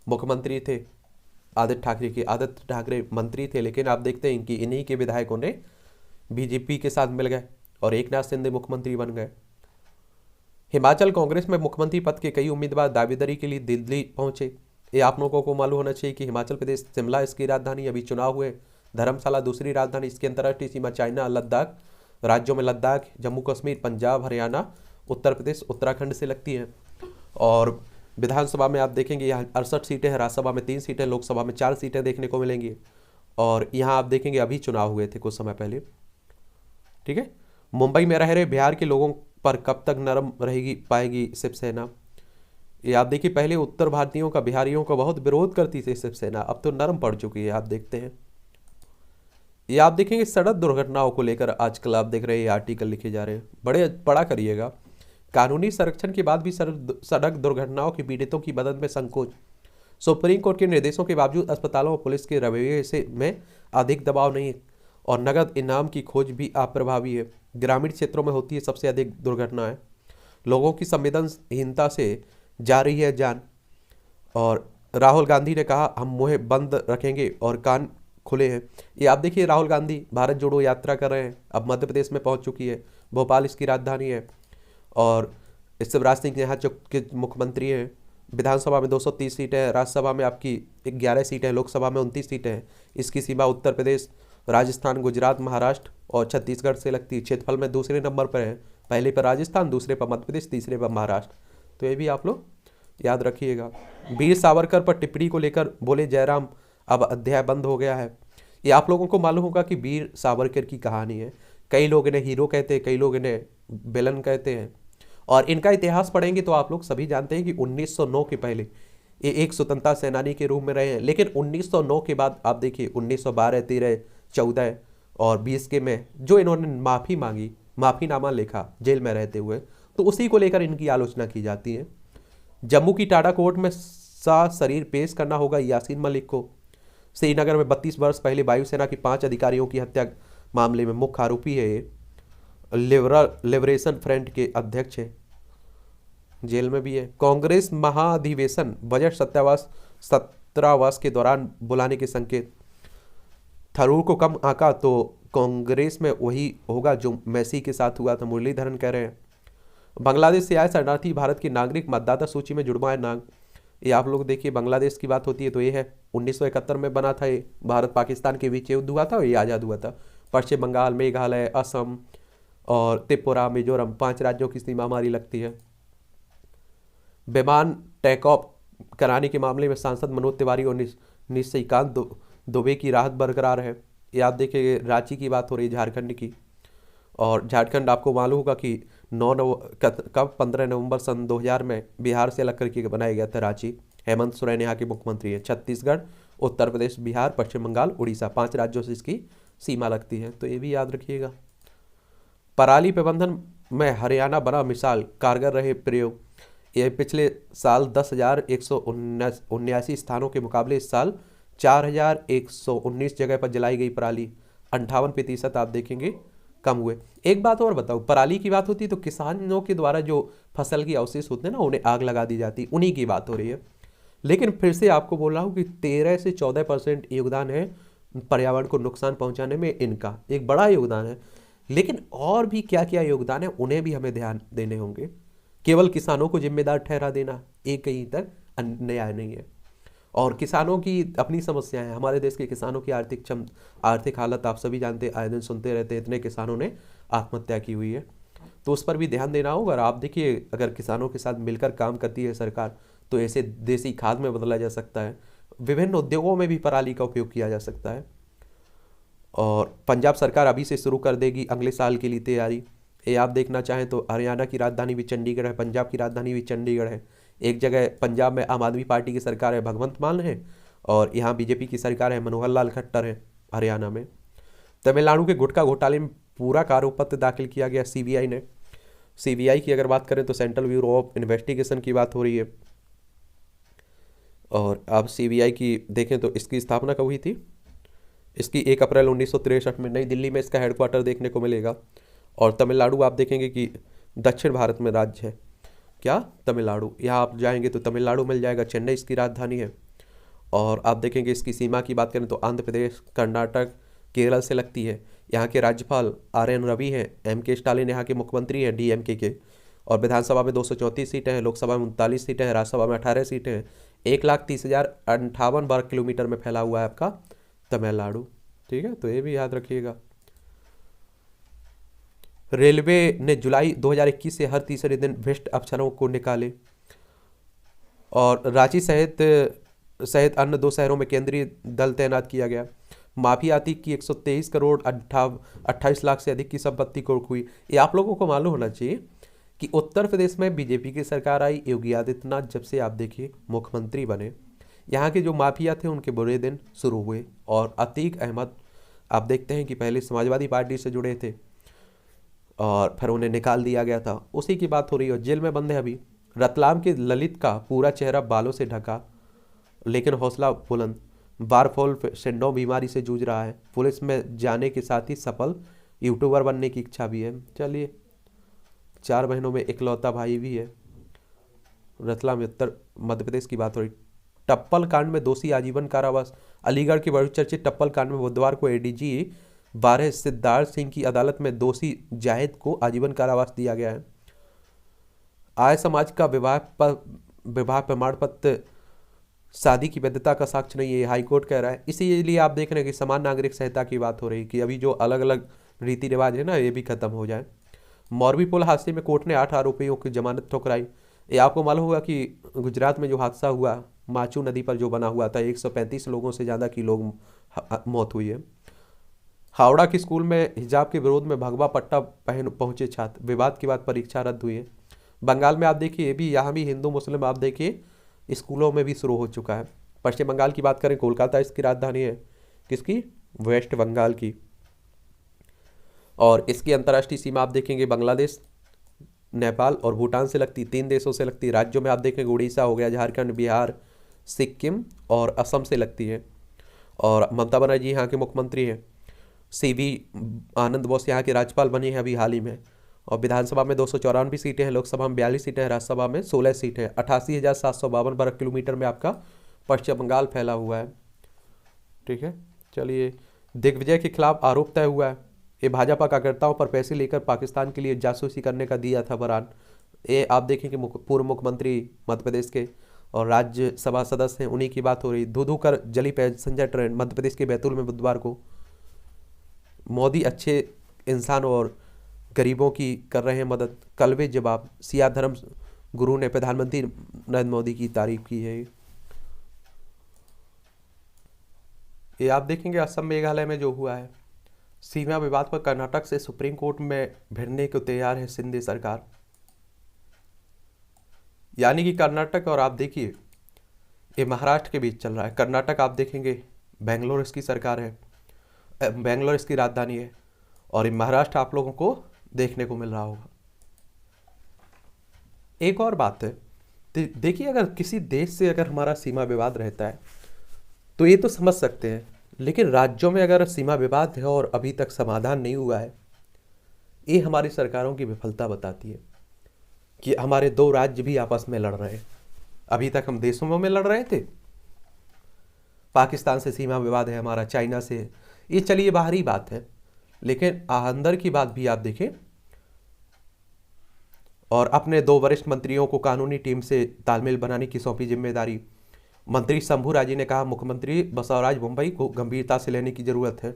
मुख्यमंत्री थे आदित्य ठाकरे मंत्री थे, लेकिन आप देखते हैं कि इन्हीं के विधायकों ने बीजेपी के साथ मिल गए और एकनाथ शिंदे मुख्यमंत्री बन गए। हिमाचल कांग्रेस में मुख्यमंत्री पद के कई उम्मीदवार दावेदारी के लिए दिल्ली पहुंचे। ये आप लोगों को मालूम होना चाहिए कि हिमाचल प्रदेश, शिमला इसकी राजधानी, अभी चुनाव हुए। धर्मशाला दूसरी राजधानी। इसकी अंतर्राष्ट्रीय सीमा चाइना, लद्दाख राज्यों में लद्दाख, जम्मू कश्मीर, पंजाब, हरियाणा, उत्तर प्रदेश, उत्तराखंड से लगती है। और विधानसभा में आप देखेंगे यहाँ 68 सीटें हैं, राज्यसभा में 3 सीटें, लोकसभा में 4 सीटें देखने को मिलेंगी। और यहाँ आप देखेंगे अभी चुनाव हुए थे कुछ समय पहले। ठीक है, मुंबई में रह रहे बिहार के लोगों पर कब तक नरम पाएगी शिवसेना। ये आप देखिए, पहले उत्तर भारतीयों का, बिहारियों का बहुत विरोध करती थी शिवसेना, अब तो नरम पड़ चुकी है। आप देखते हैं, ये आप देखेंगे सड़क दुर्घटनाओं को लेकर आजकल आप देख रहे हैं आर्टिकल लिखे जा रहे हैं, बड़े पढ़ा करिएगा। कानूनी संरक्षण के बाद भी सड़क दुर्घटनाओं के पीड़ितों की मदद में संकोच। सुप्रीम कोर्ट के निर्देशों के बावजूद अस्पतालों और पुलिस के रवैये से में अधिक दबाव नहीं है, और नगद इनाम की खोज भी अप्रभावी है। ग्रामीण क्षेत्रों में होती है सबसे अधिक दुर्घटनाएं। लोगों की संवेदनहीनता से जा रही है जान। और राहुल गांधी ने कहा, हम मुंह बंद रखेंगे और कान खुले हैं। ये आप देखिए, राहुल गांधी भारत जोड़ो यात्रा कर रहे हैं, अब मध्य प्रदेश में पहुंच चुकी है। भोपाल इसकी राजधानी है। और शिवराज सिंह यहाँ के मुख्यमंत्री हैं। विधानसभा में 230 सीटें हैं, राज्यसभा में आपकी 11 सीटें हैं, लोकसभा में 29 सीटें हैं। इसकी सीमा उत्तर प्रदेश, राजस्थान, गुजरात, महाराष्ट्र और छत्तीसगढ़ से लगती है। क्षेत्रफल में दूसरे नंबर पर है, पहले पर राजस्थान, दूसरे पर मध्य प्रदेश, तीसरे पर महाराष्ट्र। तो ये भी आप लोग याद रखिएगा। वीर सावरकर पर टिप्पणी को लेकर बोले जयराम, अब अध्याय बंद हो गया है। ये आप लोगों को मालूम होगा कि वीर सावरकर की कहानी है। कई लोग इन्हें हीरो कहते हैं, कई लोग इन्हें विलन कहते हैं। और इनका इतिहास पढ़ेंगे तो आप लोग सभी जानते हैं कि 1909 के पहले ये एक स्वतंत्रता सेनानी के रूप में रहे हैं। लेकिन 1909 के बाद आप देखिए 1912, 13, 14 और 20 के में जो इन्होंने माफ़ी मांगी, माफ़ीनामा लिखा जेल में रहते हुए, तो उसी को लेकर इनकी आलोचना की जाती है। जम्मू की टाडा कोर्ट में शरीर पेश करना होगा यासीन मलिक को। श्रीनगर में 32 वर्ष पहले वायुसेना की 5 अधिकारियों की हत्या मामले में मुख्य आरोपी है ये। लिबरेशन फ्रंट के अध्यक्ष हैं, जेल में भी है। कांग्रेस महाधिवेशन, बजट सत्रावास के दौरान बुलाने के संकेत। थरूर को कम आंका तो कांग्रेस में वही होगा जो मैसी के साथ हुआ था, मुरलीधरन कह रहे हैं। बांग्लादेश से आए शरणार्थी भारत के नागरिक मतदाता सूची में जुड़वाए नाम। ये आप लोग देखिए, बांग्लादेश की बात होती है तो ये है 1971 में बना था ये। भारत पाकिस्तान के बीच युद्ध हुआ था और ये आज़ाद हुआ था। पश्चिम बंगाल, मेघालय, असम और त्रिपुरा, मिजोरम 5 राज्यों की सीमा हमारी लगती है। विमान टेक ऑफ कराने के मामले में सांसद मनोज तिवारी और निशिकांत दुबे की राहत बरकरार है। ये आप देखिए, रांची की बात हो रही है, झारखंड की। और झारखंड आपको मालूम होगा कि 15 नवंबर सन 2000 में बिहार से अलग करके बनाया गया था रांची। हेमंत सोरेन यहाँ के मुख्यमंत्री हैं। छत्तीसगढ़, उत्तर प्रदेश, बिहार, पश्चिम बंगाल, उड़ीसा 5 राज्यों से इसकी सीमा लगती है, तो ये भी याद रखिएगा। पराली प्रबंधन में हरियाणा बना मिसाल, कारगर रहे प्रयोग। ये पिछले साल 10,179 स्थानों के मुकाबले इस साल 4,119 जगह पर जलाई गई पराली 58% आप देखेंगे कम हुए। एक बात और बताओ, पराली की बात होती है तो किसानों के द्वारा जो फसल की अवशेष होते हैं ना, उन्हें आग लगा दी जाती है, उन्हीं की बात हो रही है। लेकिन फिर से आपको बोल रहा हूँ कि 13 से 14% योगदान है पर्यावरण को नुकसान पहुंचाने में, इनका एक बड़ा योगदान है। लेकिन और भी क्या क्या योगदान है उन्हें भी हमें ध्यान देने होंगे। केवल किसानों को जिम्मेदार ठहरा देना एक कहीं तक न्याय नहीं है। और किसानों की अपनी समस्याएं हैं। हमारे देश के किसानों की आर्थिक हालत आप सभी जानते हैं, आए दिन सुनते रहते हैं, इतने किसानों ने आत्महत्या की हुई है। तो उस पर भी ध्यान देना होगा। और आप देखिए, अगर किसानों के साथ मिलकर काम करती है सरकार तो ऐसे देसी खाद में बदला जा सकता है। विभिन्न उद्योगों में भी पराली का उपयोग किया जा सकता है। और पंजाब सरकार अभी से शुरू कर देगी अगले साल के लिए तैयारी। ये आप देखना चाहें तो हरियाणा की राजधानी भी चंडीगढ़ है, पंजाब की राजधानी भी चंडीगढ़ है। एक जगह पंजाब में आम आदमी पार्टी की सरकार है, भगवंत मान है, और यहाँ बीजेपी की सरकार है, मनोहर लाल खट्टर है हरियाणा में। तमिलनाडु के गुटखा घोटाले में पूरा आरोप पत्र दाखिल किया गया सीबीआई ने। सीबीआई की अगर बात करें तो सेंट्रल ब्यूरो ऑफ इन्वेस्टिगेशन की बात हो रही है। और अब सीबीआई की देखें तो इसकी स्थापना कब हुई थी? इसकी 1 अप्रैल 1963 में नई दिल्ली में इसका हेडक्वार्टर देखने को मिलेगा। और तमिलनाडु आप देखेंगे कि दक्षिण भारत में राज्य है। क्या? तमिलनाडु। यहाँ आप जाएंगे तो तमिलनाडु मिल जाएगा, चेन्नई इसकी राजधानी है। और आप देखेंगे इसकी सीमा की बात करें तो आंध्र प्रदेश, कर्नाटक, केरल से लगती है। यहाँ के राज्यपाल RN रवि हैं, MK स्टालिन यहाँ के मुख्यमंत्री हैं DMK के। और विधानसभा में 234 सीटें हैं, लोकसभा में 39 सीटें हैं, राज्यसभा में 18 सीटें हैं। 1,30,058 वर्ग किलोमीटर में फैला हुआ है आपका तमिलनाडु। ठीक है, तो ये भी याद रखिएगा। रेलवे ने जुलाई 2021 से हर तीसरे दिन भ्रष्ट अफसरों को निकाले। और रांची सहित अन्य 2 शहरों में केंद्रीय दल तैनात किया गया। माफियाती की 123 करोड़ 28 लाख से अधिक की संपत्ति कुर्क हुई। ये आप लोगों को मालूम होना चाहिए कि उत्तर प्रदेश में बीजेपी की सरकार आई, योगी आदित्यनाथ जब से आप देखिए मुख्यमंत्री बने, यहाँ के जो माफिया थे उनके बुरे दिन शुरू हुए। और अतीक अहमद आप देखते हैं कि पहले समाजवादी पार्टी से जुड़े थे और फिर उन्हें निकाल दिया गया था, उसी की बात हो रही है। जेल में बंद है अभी। रतलाम के ललित का पूरा चेहरा बालों से ढका, लेकिन हौसला बुलंद। बारफॉल सिंड्रोम बीमारी से जूझ रहा है। पुलिस में जाने के साथ ही सफल यूट्यूबर बनने की इच्छा भी है। चलिए, 4 बहनों में इकलौता भाई भी है। रतलाम उत्तर मध्य प्रदेश की बात हो रही। टप्पल कांड में दोषी आजीवन कारावास। अलीगढ़ के बहुचर्चित टप्पल कांड में बुधवार को ADG 12 सिद्धार्थ सिंह की अदालत में दोषी जाहिद को आजीवन कारावास दिया गया है। आर्य समाज का विवाह प्रमाण पत्र शादी की वैधता का साक्ष्य नहीं है, हाईकोर्ट कह रहा है। इसीलिए आप देख रहे हैं कि समान नागरिक संहिता की बात हो रही कि अभी जो अलग अलग रीति रिवाज है ना, ये भी खत्म हो जाए। मोरबी पुल हादसे में कोर्ट ने 8 आरोपियों की जमानत ठुकराई। ये आपको मालूम होगा कि गुजरात में जो हादसा हुआ माचू नदी पर जो बना हुआ था, 135 लोगों से ज़्यादा की मौत हुई है। हावड़ा के स्कूल में हिजाब के विरोध में भगवा पट्टा पहन पहुंचे छात्र, विवाद के बाद परीक्षा रद्द हुई है। बंगाल में आप देखिए, भी यहाँ भी हिंदू मुस्लिम आप देखिए स्कूलों में भी शुरू हो चुका है। पश्चिम बंगाल की बात करें, कोलकाता इसकी राजधानी है। किसकी? वेस्ट बंगाल की। और इसकी अंतर्राष्ट्रीय सीमा आप देखेंगे बांग्लादेश, नेपाल और भूटान से लगती, 3 देशों से लगती। राज्यों में आप देखेंगे उड़ीसा हो गया, झारखंड, बिहार, सिक्किम और असम से लगती है। और ममता बनर्जी यहाँ के मुख्यमंत्री हैं। CV आनंद बोस यहाँ के राज्यपाल बने हैं अभी हाल ही में। और विधानसभा में 294 सीटें हैं, लोकसभा में 42 सीटें हैं, राज्यसभा में 16 सीटें हैं। 88,752 वर्ग किलोमीटर में आपका पश्चिम बंगाल फैला हुआ है। ठीक है, चलिए। दिग्विजय के खिलाफ आरोप तय हुआ है। ये भाजपा कार्यकर्ताओं पर पैसे लेकर पाकिस्तान के लिए जासूसी करने का दिया था बयान। ये आप देखें कि पूर्व मुख्यमंत्री मध्य प्रदेश के और राज्यसभा सदस्य हैं, उन्हीं की बात हो रही। धू कर जली पैसेंजर ट्रेन मध्य प्रदेश के बैतूल में बुधवार को। मोदी अच्छे इंसान और गरीबों की कर रहे हैं मदद, कलवे जवाब। सिया धर्म गुरु ने प्रधानमंत्री नरेंद्र मोदी की तारीफ की है। ये आप देखेंगे असम मेघालय में जो हुआ है। सीमा विवाद पर कर्नाटक से सुप्रीम कोर्ट में भिड़ने को तैयार है शिंदे सरकार। यानी कि कर्नाटक और आप देखिए ये महाराष्ट्र के बीच चल रहा है। कर्नाटक आप देखेंगे बेंगलोर इसकी सरकार है, बेंगलोर इसकी राजधानी है। और ये महाराष्ट्र आप लोगों को देखने को मिल रहा होगा। एक और बात है देखिए, अगर किसी देश से अगर हमारा सीमा विवाद रहता है तो ये तो समझ सकते हैं, लेकिन राज्यों में अगर सीमा विवाद है और अभी तक समाधान नहीं हुआ है, ये हमारी सरकारों की विफलता बताती है कि हमारे दो राज्य भी आपस में लड़ रहे हैं। अभी तक हम देशों में लड़ रहे थे, पाकिस्तान से सीमा विवाद है हमारा, चाइना से, ये चलिए बाहरी बात है, लेकिन अंदर की बात भी आप देखें। और अपने दो वरिष्ठ मंत्रियों को कानूनी टीम से तालमेल बनाने की सौंपी जिम्मेदारी। मंत्री शंभू राजी ने कहा मुख्यमंत्री बसवराज बोम्मई को गंभीरता से लेने की जरूरत है।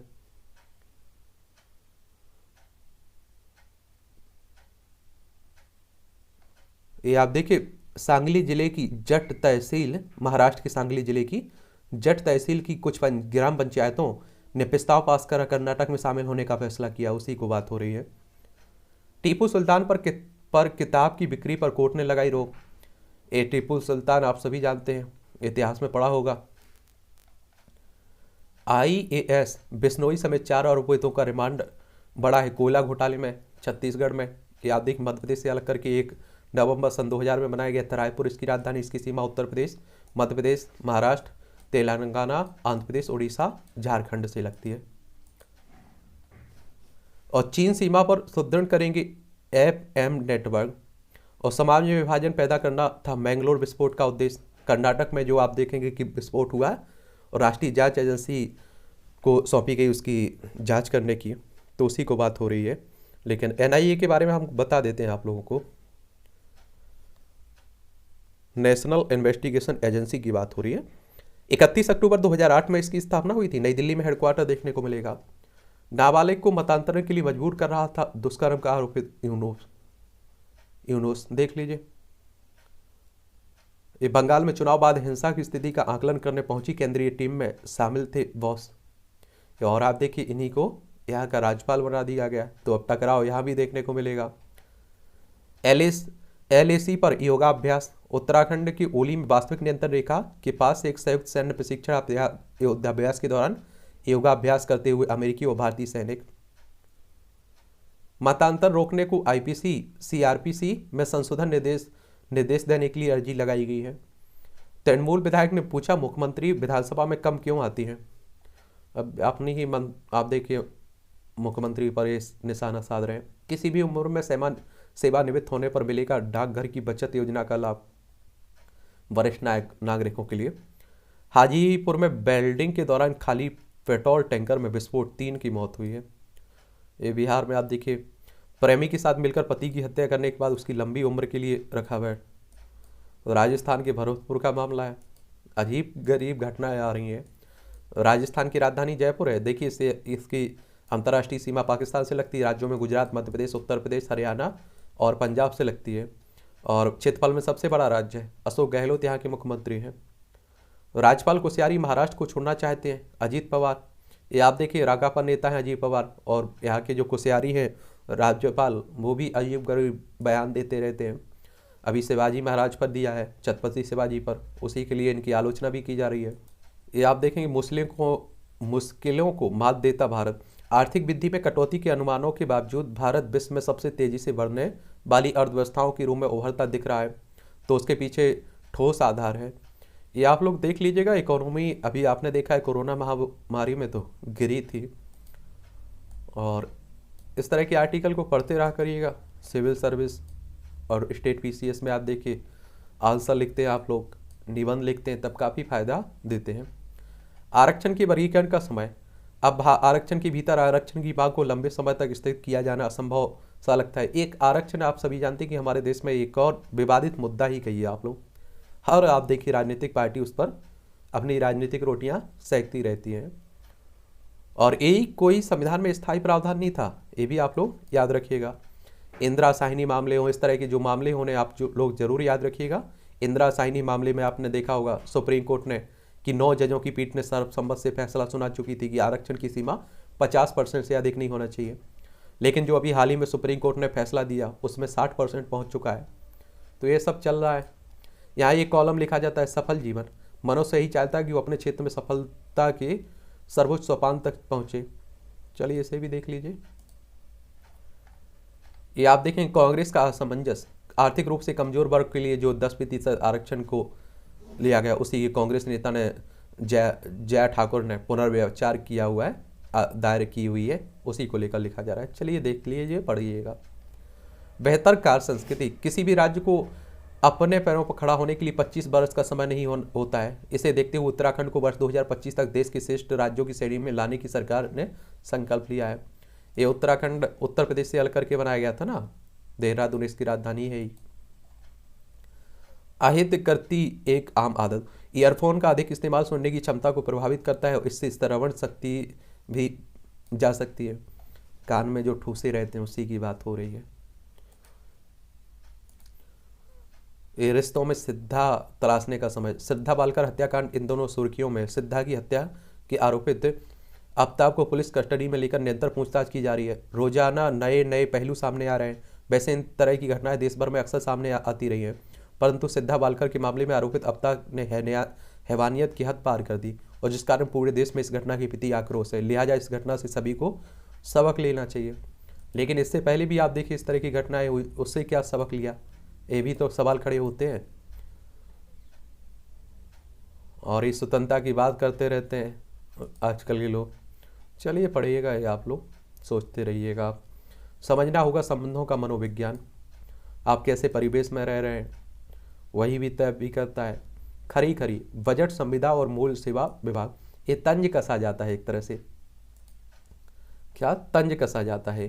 ये आप देखिए, सांगली जिले की जट तहसील, महाराष्ट्र की सांगली जिले की जट तहसील की कुछ ग्राम पंचायतों ने प्रस्ताव पास कर कर्नाटक में शामिल होने का फैसला किया, उसी को बात हो रही है। टीपू सुल्तान पर किताब की बिक्री पर कोर्ट ने लगाई रोक। ये टीपू सुल्तान आप सभी जानते हैं, इतिहास में पढ़ा होगा। IAS बिश्नोई समेत 4 आरोपितों का रिमांड बढ़ा है कोयला घोटाले में छत्तीसगढ़ में। याद देखिए, मध्य प्रदेश से अलग करके 1 नवंबर सन 2000 में बनाया गया था रायपुर इसकी राजधानी। इसकी सीमा उत्तर प्रदेश, मध्य प्रदेश, महाराष्ट्र, तेलंगाना, आंध्र प्रदेश, उड़ीसा, झारखंड से लगती है। और चीन सीमा पर सुदृढ़ करेंगे FM नेटवर्क। और समाज में विभाजन पैदा करना था मैंगलोर विस्फोट का उद्देश्य। कर्नाटक में जो आप देखेंगे कि विस्फोट हुआ और राष्ट्रीय जांच एजेंसी को सौंपी गई उसकी जांच करने की, तो उसी को बात हो रही है। लेकिन NIA के बारे में हम बता देते हैं आप लोगों को। नेशनल इन्वेस्टिगेशन एजेंसी की बात हो रही है। 31 अक्टूबर 2008 में इसकी स्थापना हुई थी। नई दिल्ली में हेडक्वार्टर देखने को मिलेगा। नाबालिग को मतांतरण के लिए मजबूर कर रहा था दुष्कर्म का आरोपित यूनुस देख लीजिए। ये बंगाल में चुनाव बाद हिंसा की स्थिति का आकलन करने पहुंची केंद्रीय टीम में शामिल थे बॉस। और आप देखिए, इन्हीं को यहाँ का राज्यपाल बना दिया गया, तो अब टकराव यहाँ भी देखने को मिलेगा। LAC पर योगाभ्यास। उत्तराखंड की ओली में वास्तविक नियंत्रण रेखा के पास एक संयुक्त सैन्य प्रशिक्षण युद्धाभ्यास के दौरान योगाभ्यास करते हुए अमेरिकी और भारतीय सैनिक। मतांतर रोकने को IPC CRPC में संशोधन निर्देश देने के लिए अर्जी लगाई गई है। तृणमूल विधायक ने पूछा मुख्यमंत्री विधानसभा में कम क्यों आती हैं। अब अपनी ही आप देखिए, मुख्यमंत्री पर ये निशाना साध रहे हैं। किसी भी उम्र में सेवानिवृत्त होने पर मिलेगा डाकघर की बचत योजना का लाभ वरिष्ठ नागरिकों के लिए। हाजीपुर में वेल्डिंग के दौरान खाली पेट्रोल टैंकर में विस्फोट, 3 की मौत हुई है। ये बिहार में आप देखिए, प्रेमी के साथ मिलकर पति की हत्या करने के बाद उसकी लंबी उम्र के लिए रखा हुआ है। तो राजस्थान के भरतपुर का मामला है। अजीब गरीब घटनाएं आ रही हैं। राजस्थान की राजधानी जयपुर है। देखिए, इसकी अंतर्राष्ट्रीय सीमा पाकिस्तान से लगती है। राज्यों में गुजरात, मध्य प्रदेश, उत्तर प्रदेश, हरियाणा और पंजाब से लगती है। और क्षेत्रफल में सबसे बड़ा राज्य है। अशोक गहलोत यहाँ के मुख्यमंत्री हैं। राज्यपाल कोश्यारी महाराष्ट्र को छोड़ना चाहते हैं, अजीत पवार। ये आप देखिए, राकापा नेता हैं अजीत पवार, और यहाँ के जो कोश्यारी हैं राज्यपाल, वो भी अजीब गरीब बयान देते रहते हैं। अभी शिवाजी महाराज पर दिया है, छत्रपति शिवाजी पर, उसी के लिए इनकी आलोचना भी की जा रही है। ये आप देखेंगे, मुश्किलों को मात देता भारत। आर्थिक वृद्धि में कटौती के अनुमानों के बावजूद भारत विश्व में सबसे तेजी से बढ़ने वाली अर्थव्यवस्थाओं के रूप में उभरता दिख रहा है। तो उसके पीछे ठोस आधार है। ये आप लोग देख लीजिएगा। इकोनॉमी अभी आपने देखा है, कोरोना महामारी में तो गिरी थी। और इस तरह के आर्टिकल को पढ़ते रहा करिएगा। सिविल सर्विस और स्टेट PCS में आप देखिए, आंसर लिखते हैं आप लोग, निबंध लिखते हैं, तब काफ़ी फायदा देते हैं। आरक्षण के वर्गीकरण का समय। अब आरक्षण के भीतर आरक्षण की मांग को लंबे समय तक स्थिर किया जाना असंभव सा लगता है। एक आरक्षण, आप सभी जानते हैं कि हमारे देश में एक और विवादित मुद्दा ही कहिए आप लोग। हर आप देखिए, राजनीतिक पार्टी उस पर अपनी राजनीतिक रोटियां सेकती रहती हैं। और यही कोई संविधान में स्थायी प्रावधान नहीं था, ये भी आप लोग याद रखिएगा। इंदिरा साहिनी मामले हो, इस तरह के जो मामले होने आप जो लोग जरूर याद रखिएगा। इंदिरा साहिनी मामले में आपने देखा होगा, सुप्रीम कोर्ट ने कि 9 जजों की पीठ ने सर्वसम्मत से फैसला सुना चुकी थी कि आरक्षण की सीमा 50% से अधिक नहीं होना चाहिए। लेकिन जो अभी हाल ही में सुप्रीम कोर्ट ने फैसला दिया, उसमें 60% पहुँच चुका है। तो ये सब चल रहा है। यहाँ एक कॉलम लिखा जाता है, सफल जीवन। मनुष्य यही चाहता है कि वो अपने क्षेत्र में सफलता के सर्वोच्च सोपान तक पहुँचे। चलिए इसे भी देख लीजिए। ये आप देखें, कांग्रेस का असमंजस। आर्थिक रूप से कमजोर वर्ग के लिए जो 10% आरक्षण को लिया गया, उसी कांग्रेस नेता ने जय ठाकुर ने पुनर्विचार किया हुआ है, दायर की हुई है, उसी को लेकर लिखा जा रहा है। चलिए देख लीजिए, पढ़िएगा। बेहतर कार्य संस्कृति। किसी भी राज्य को अपने पैरों पर खड़ा होने के लिए 25 वर्ष का समय नहीं होता है। इसे देखते हुए उत्तराखंड को वर्ष 2025 तक देश के श्रेष्ठ राज्यों की श्रेणी में लाने की सरकार ने संकल्प लिया है। ये उत्तराखंड उत्तर प्रदेश से अलग करके बनाया गया था ना, देहरादून इसकी राजधानी है ही। अहित करती एक आम आदत। ईयरफोन का अधिक इस्तेमाल सुनने की क्षमता को प्रभावित करता है और इससे श्रवण शक्ति भी जा सकती है। कान में जो ठूसे रहते हैं उसी की बात हो रही है। ये रिश्तों में सिद्धा तलाशने का समय। श्रद्धा बालकर हत्याकांड, इन दोनों सुर्खियों में। सिद्धा की हत्या के आरोपित आफ्ताब को पुलिस कस्टडी में लेकर निरंतर पूछताछ की जा रही है। रोजाना नए नए पहलू सामने आ रहे हैं। वैसे इन तरह की घटनाएं देश भर में अक्सर सामने आती रही हैं, परंतु सिद्धा बालकर के मामले में आरोपित आफ्ताब ने हैवानियत की हद पार कर दी और जिस कारण पूरे देश में इस घटना के प्रति आक्रोश है। लिहाजा इस घटना से सभी को सबक लेना चाहिए। लेकिन इससे पहले भी आप देखिए इस तरह की घटनाएं हुई, उससे क्या सबक लिया, ये भी तो सवाल खड़े होते हैं। और इस स्वतंत्रता की बात करते रहते हैं आजकल के लोग। चलिए पढ़िएगा, ये आप लोग सोचते रहिएगा। आप समझना होगा संबंधों का मनोविज्ञान। आप कैसे परिवेश में रह रहे हैं वही भी तय भी करता है। खरी खरी बजट, संविदा और मूल सेवा विभाग, ये तंज कसा जाता है एक तरह से। क्या तंज कसा जाता है,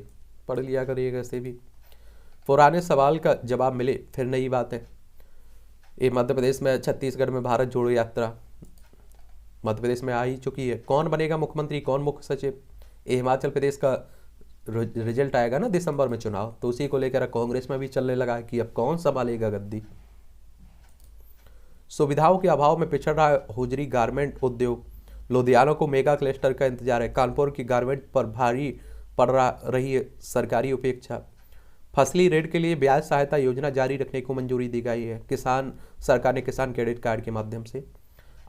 पढ़ लिया करिएगा इसे भी। पुराने सवाल का जवाब मिले फिर नई बात है। ये मध्य प्रदेश में, छत्तीसगढ़ में भारत जोड़ो यात्रा मध्य प्रदेश में आ ही चुकी है। कौन बनेगा मुख्यमंत्री, कौन मुख्य सचिव, ये हिमाचल प्रदेश का रिजल्ट आएगा ना दिसंबर में चुनाव, तो उसी को लेकर कांग्रेस में भी चलने लगा है कि अब कौन संभालेगा गद्दी। सुविधाओं के अभाव में पिछड़ रहा है होजरी गारमेंट उद्योग। लुधियाना को मेगा क्लस्टर का इंतजार है। कानपुर की गारमेंट पर भारी पड़ रही है सरकारी उपेक्षा। फसली ऋण के लिए ब्याज सहायता योजना जारी रखने को मंजूरी दी गई है। सरकार ने किसान क्रेडिट कार्ड के माध्यम से।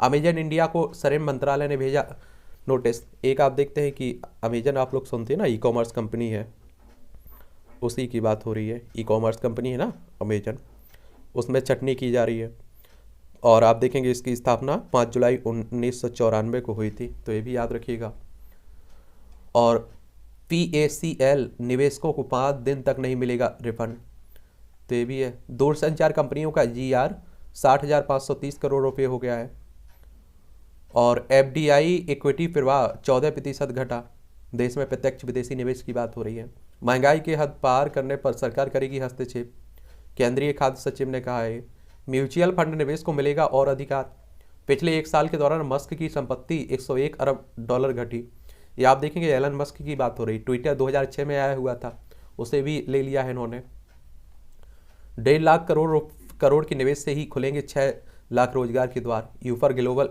अमेजन इंडिया को श्रम मंत्रालय ने भेजा नोटिस। एक आप देखते हैं कि अमेजन आप लोग सुनते हैं ना, ई कॉमर्स कंपनी है, उसी की बात हो रही है। ई कॉमर्स कंपनी है ना अमेजन, उसमें छटनी की जा रही है। और आप देखेंगे इसकी स्थापना 5 जुलाई 1994 को हुई थी, तो ये भी याद रखिएगा। और PACL निवेशकों को 5 दिन तक नहीं मिलेगा रिफंड, तो ये भी है। दूरसंचार कंपनियों का GR 60,530 करोड़ रुपए हो गया है। और FDI इक्विटी प्रवाह 14% घटा। देश में प्रत्यक्ष विदेशी निवेश की बात हो रही है। महंगाई के हद पार करने पर सरकार करेगी हस्तक्षेप, केंद्रीय खाद्य सचिव ने कहा है। म्यूचुअल फंड निवेश को मिलेगा और अधिकार। पिछले 1 साल के दौरान मस्क की संपत्ति 101 अरब डॉलर घटी। ये आप देखेंगे एलन मस्क की बात हो रही। ट्विटर 2006 में आया हुआ था, उसे भी ले लिया है इन्होंने। 1.5 लाख करोड़ के निवेश से ही खुलेंगे 6 लाख रोजगार के द्वार। यूफर ग्लोबल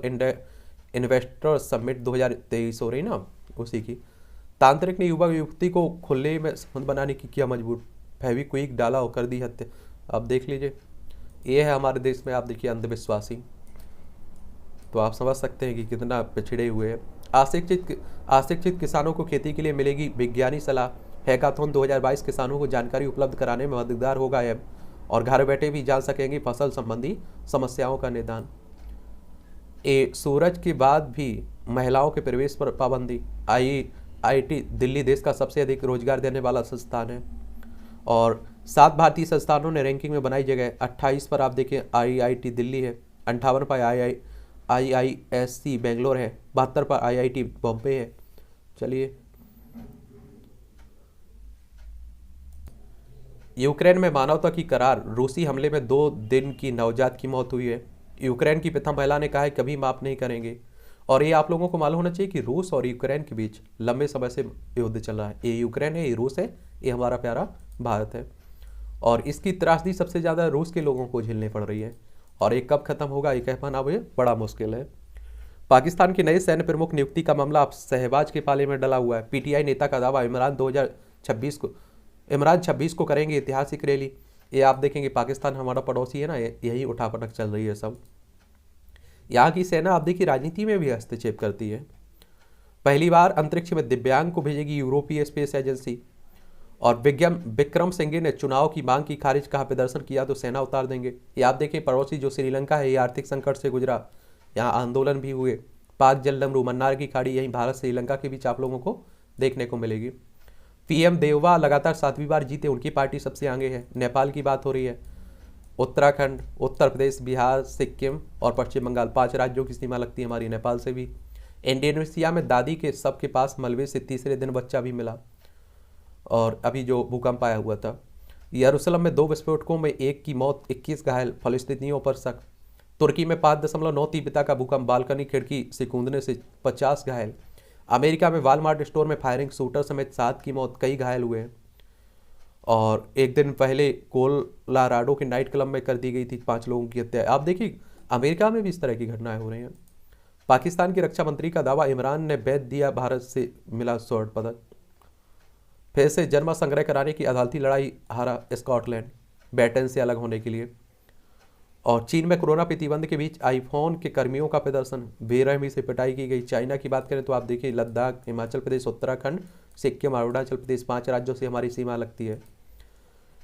इन्वेस्टर समिट 2023 हो रही ना, उसी की। तांत्रिक ने युवक युवती को खुले में संबंध बनाने की किया मजबूर। फेविक्विक डाला और कर दी हत्या। अब देख लीजिए, ये है हमारे देश में आप देखिए अंधविश्वासी, तो आप समझ सकते हैं कि कितना पिछड़े हुए हैं। अशिक्षित किसानों को खेती के लिए मिलेगी विज्ञानी सलाह। हैकाथॉन 2022 किसानों को जानकारी उपलब्ध कराने में मददगार होगा ऐप, और घर बैठे भी जान सकेंगे फसल संबंधी समस्याओं का निदान। सूरज के बाद भी महिलाओं के प्रवेश पर पाबंदी। IIT दिल्ली देश का सबसे अधिक रोजगार देने वाला संस्थान है, और 7 भारतीय संस्थानों ने रैंकिंग में बनाई जगह। 28 पर आप देखें IIT दिल्ली है, 58 पर IISc बेंगलोर है, 72 पर IIT बॉम्बे है। चलिए, यूक्रेन में मानवता की करार। रूसी हमले में 2 दिन की नवजात की मौत हुई है। यूक्रेन की प्रथम महिला ने कहा है कभी माफ नहीं करेंगे। और ये आप लोगों को मालूम होना चाहिए कि रूस और यूक्रेन के बीच लंबे समय से युद्ध चल रहा है। ये यूक्रेन है, ये रूस है, ये हमारा प्यारा भारत है। और इसकी त्रासदी सबसे ज़्यादा रूस के लोगों को झेलनी पड़ रही है, और ये कब खत्म होगा ये कह पाना बड़ा मुश्किल है। पाकिस्तान के नए सैन्य प्रमुख नियुक्ति का मामला अब शहबाज के पाले में डला हुआ है। PTI नेता का दावा, इमरान 26 को करेंगे ऐतिहासिक रैली। ये आप देखेंगे पाकिस्तान हमारा पड़ोसी है ना, यही उठापटक चल रही है सब। यहाँ की सेना आप देखिए राजनीति में भी हस्तक्षेप करती है। पहली बार अंतरिक्ष में दिव्यांग को भेजेगी यूरोपीय स्पेस एजेंसी। और विक्रम सिंघे ने चुनाव की मांग की खारिज, कहा प्रदर्शन किया तो सेना उतार देंगे। ये आप देखिए, पड़ोसी जो श्रीलंका है ये आर्थिक संकट से गुजरा, यहाँ आंदोलन भी हुए। पाक जलडमरू, मन्नार की खाड़ी, यहीं भारत श्रीलंका के बीच आप लोगों को देखने को मिलेगी। पीएम देववा लगातार 7वीं बार जीते, उनकी पार्टी सबसे आगे है। नेपाल की बात हो रही है। उत्तराखंड, उत्तर प्रदेश, बिहार, सिक्किम और पश्चिम बंगाल, 5 राज्यों की सीमा लगती है हमारी नेपाल से भी। इंडोनेशिया में दादी के सबके पास मलबे से तीसरे दिन बच्चा भी मिला। और अभी जो भूकंप आया हुआ था, यरूशलेम में 2 विस्फोटकों में 1 की मौत, 21 घायल, फलस्तीनियों पर शक। तुर्की में 5.9 तीव्रता का भूकंप, बालकनी खिड़की से कूदने से 50 घायल। अमेरिका में वालमार्ट स्टोर में फायरिंग, शूटर समेत 7 की मौत, कई घायल हुए हैं। और एक दिन पहले कोलोराडो के नाइट क्लब में कर दी गई थी 5 लोगों की हत्या। आप देखिए, अमेरिका में भी इस तरह की घटनाएं हो रही हैं। पाकिस्तान के रक्षा मंत्री का दावा, इमरान ने बैत दिया, भारत से मिला स्वर्ण पदक। फिर से जन्म संग्रह कराने की अदालती लड़ाई हारा स्कॉटलैंड, ब्रिटेन से अलग होने के लिए। और चीन में कोरोना प्रतिबंध के बीच आईफोन के कर्मियों का प्रदर्शन, बेरहमी से पिटाई की गई। चाइना की बात करें तो आप देखिए, लद्दाख, हिमाचल प्रदेश, उत्तराखंड, सिक्किम और अरुणाचल प्रदेश, 5 राज्यों से हमारी सीमा लगती है।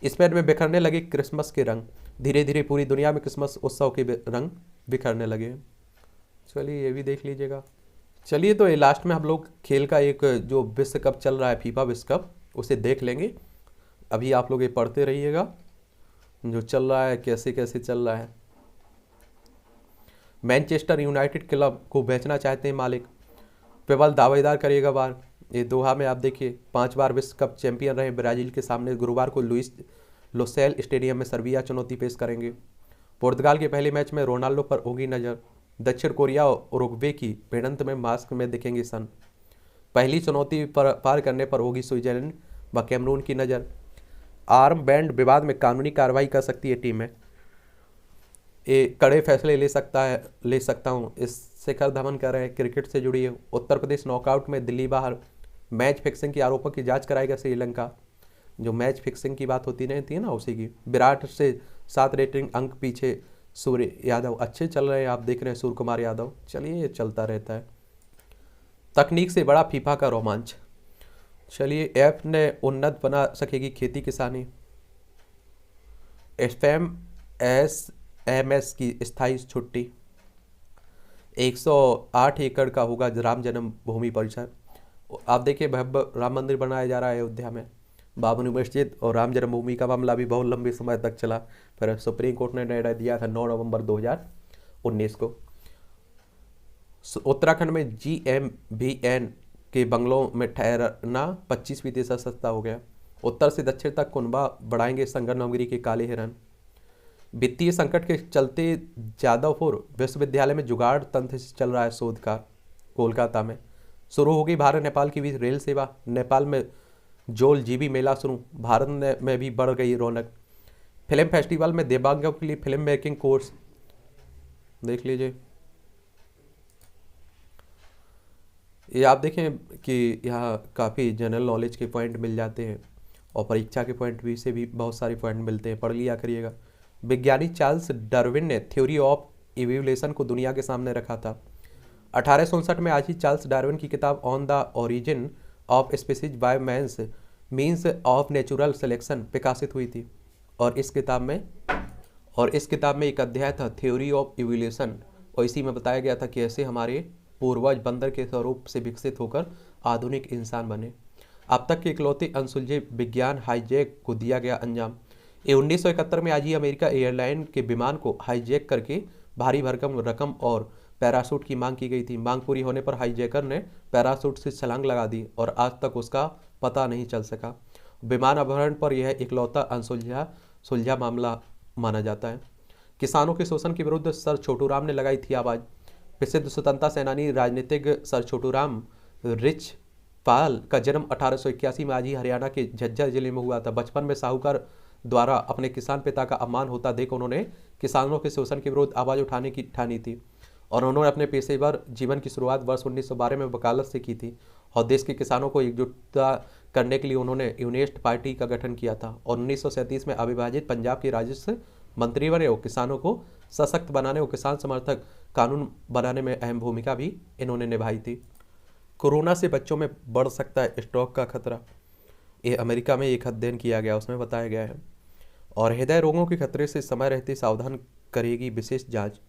स्पेन में बिखरने लगे क्रिसमस के रंग, धीरे धीरे पूरी दुनिया में क्रिसमस उत्सव के रंग बिखरने लगे। चलिए ये भी देख लीजिएगा। चलिए, तो ये लास्ट में हम लोग खेल का एक जो विश्व कप चल रहा है, फीफा विश्व कप, उसे देख लेंगे। अभी आप लोग ये पढ़ते रहिएगा जो चल रहा है, कैसे कैसे चल रहा है। मैनचेस्टर यूनाइटेड क्लब को बेचना चाहते हैं मालिक, प्रबल दावेदार करेगा बार। ये दोहा में आप देखिए, 5 बार विश्व कप चैंपियन रहे ब्राजील के सामने गुरुवार को लुइस लोसेल स्टेडियम में सर्बिया चुनौती पेश करेंगे। पुर्तगाल के पहले मैच में रोनाल्डो पर होगी नज़र। दक्षिण कोरिया और उरुग्वे की भिड़ंत में मास्क में दिखेंगे सन। पहली चुनौती पर पार करने पर होगी स्विट्जरलैंड व कैमरून की नज़र। आर्म बैंड विवाद में कानूनी कार्रवाई कर सकती है टीमें, ये कड़े फैसले ले सकता हूँ, इस शिखर धवन कर रहे हैं। क्रिकेट से जुड़ी है। उत्तर प्रदेश नॉकआउट में, दिल्ली बाहर। मैच फिक्सिंग के आरोपों की जांच कराएगा श्रीलंका। जो मैच फिक्सिंग की बात होती रहती है ना, उसी की। विराट से 7 रेटिंग अंक पीछे सूर्य यादव, अच्छे चल रहे हैं, आप देख रहे हैं सूर्य कुमार यादव। चलिए ये चलता रहता है। तकनीक से बड़ा फीफा का रोमांच। चलिए, ऐप ने उन्नत बना सकेगी खेती किसानी। एस की स्थायी छुट्टी। 108 एकड़ का होगा राम जन्मभूमि परिसर। आप देखिए, भव्य राम मंदिर बनाया जा रहा है अयोध्या में। बाबरी मस्जिद और राम जन्मभूमि का मामला भी बहुत लंबे समय तक चला, फिर सुप्रीम कोर्ट ने निर्णय दिया था 9 नवंबर 2019 को। उत्तराखंड में GMBN के बंगलों में ठहरना 25% सस्ता हो गया। उत्तर से दक्षिण तक कुनबा बढ़ाएंगे संगमरमरी के काले हिरन। वित्तीय संकट के चलते जादवपुर विश्वविद्यालय में जुगाड़ तंत्र से चल रहा है शोध कार्य। कोलकाता में शुरू होगी भारत नेपाल की बीच रेल सेवा। नेपाल में जोल जीबी मेला शुरू, भारत में भी बढ़ गई रौनक। फिल्म फेस्टिवल में दिव्यांगों के लिए फिल्म मेकिंग कोर्स देख लीजिए। ये आप देखें कि यहाँ काफ़ी जनरल नॉलेज के पॉइंट मिल जाते हैं और परीक्षा के पॉइंट भी से भी बहुत सारे पॉइंट मिलते हैं, पढ़ लिया करिएगा। विज्ञानी चार्ल्स डार्विन ने थ्योरी ऑफ इवोल्यूशन को दुनिया के सामने रखा था। 1859 में आज ही चार्ल्स डार्विन की किताब on the origin of species bye means of natural selection प्रकाशित हुई थी। और इस किताब में एक अध्याय था थ्योरी ऑफ इवोल्यूशन, और इसी में बताया गया था कि ऐसे हमारे पूर्वज बंदर के स्वरूप से विकसित होकर आधुनिक इंसान बने। अब तक के इकलौते अनसुलझे विज्ञान हाईजैक को दिया गया अंजाम। 1971 में आज ही अमेरिका एयरलाइन के विमान को हाईजैक करके भारी भरकम रकम और पैराशूट की मांग की गई थी। मांग पूरी होने पर हाईजैकर ने पैराशूट से छलांग लगा दी और आज तक उसका पता नहीं चल सका। विमान अपहरण पर यह इकलौता सुलझा मामला माना जाता है। किसानों के शोषण के विरुद्ध सर छोटूराम ने लगाई थी आवाज़। प्रसिद्ध स्वतंत्रता सेनानी राजनीतिज्ञ सर छोटूराम रिचपाल का जन्म 1881 में आज ही हरियाणा के झज्जर जिले में हुआ था। बचपन में साहूकार द्वारा अपने किसान पिता का अपमान होता देख उन्होंने किसानों के शोषण के विरुद्ध आवाज़ उठाने की ठानी थी और उन्होंने अपने पेशेवर जीवन की शुरुआत वर्ष 1912 में वकालत से की थी और देश के किसानों को एकजुटता करने के लिए उन्होंने यूनिस्ट पार्टी का गठन किया था और 1937 में अविभाजित पंजाब के राजस्व मंत्री बने और किसानों को सशक्त बनाने और किसान समर्थक कानून बनाने में अहम भूमिका भी इन्होंने निभाई थी। कोरोना से बच्चों में बढ़ सकता है स्ट्रोक का खतरा। ये अमेरिका में एक अध्ययन किया गया, उसमें बताया गया है। और हृदय रोगों के खतरे से समय रहते सावधान करेगी विशेष जांच।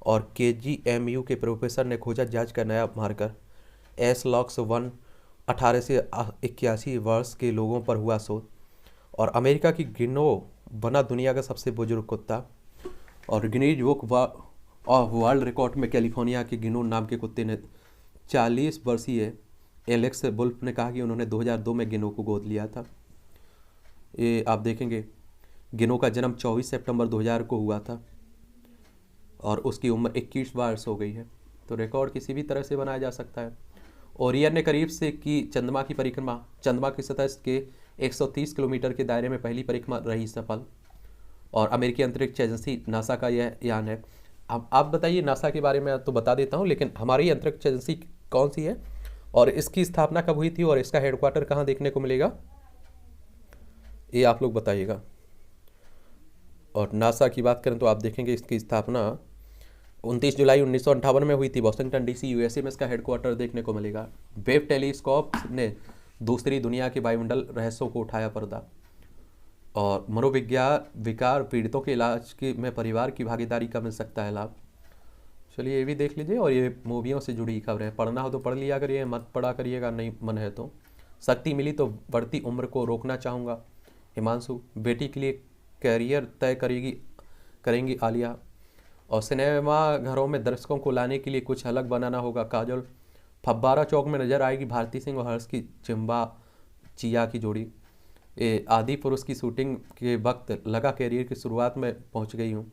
और KGMU के प्रोफेसर ने खोजा जांच का नया मार्कर। SLOX1 18 से 81 वर्ष के लोगों पर हुआ शोध। और अमेरिका की गिनो बना दुनिया का सबसे बुजुर्ग कुत्ता। और Guinness book of world record में कैलिफोर्निया के गिनो नाम के कुत्ते ने 40 वर्षीय एलेक्स वुल्फ ने कहा कि उन्होंने 2002 में गिनो को गोद लिया था। ये आप देखेंगे, गिनो का जन्म 24 सितंबर 2000 को हुआ था और उसकी उम्र 21 वर्ष हो गई है। तो रिकॉर्ड किसी भी तरह से बनाया जा सकता है। ओरियन ने करीब से की चंद्रमा की परिक्रमा। चंद्रमा की सतह के 130 किलोमीटर के दायरे में पहली परिक्रमा रही सफल। और अमेरिकी अंतरिक्ष एजेंसी नासा का यह यान है। अब आप बताइए, नासा के बारे में तो बता देता हूँ, लेकिन हमारी अंतरिक्ष एजेंसी कौन सी है और इसकी स्थापना कब हुई थी और इसका हेडक्वार्टर कहाँ देखने को मिलेगा, ये आप लोग बताइएगा। और नासा की बात करें तो आप देखेंगे इसकी स्थापना 29 जुलाई 1958 में हुई थी, वॉशिंगटन DC USA में इसका हेडक्वार्टर देखने को मिलेगा। वेब टेलीस्कोप ने दूसरी दुनिया के वायुमंडल रहस्यों को उठाया पर्दा। और मनोविज्ञान विकार पीड़ितों के इलाज के में परिवार की भागीदारी का मिल सकता है लाभ। चलिए ये भी देख लीजिए। और ये मूवियों से जुड़ी खबरें, पढ़ना हो तो पढ़ लिया करिए, मत पढ़ा करिएगा नहीं मन है तो। शक्ति मिली तो बढ़ती उम्र को रोकना चाहूँगा, हिमांशु। बेटी के लिए कैरियर तय करेंगी आलिया। और सिनेमा घरों में दर्शकों को लाने के लिए कुछ अलग बनाना होगा, काजल। फब्बारा चौक में नजर आएगी भारती सिंह और हर्ष की चिया की जोड़ी। आदि पुरुष की शूटिंग के वक्त लगा कैरियर की शुरुआत में पहुंच गई हूँ।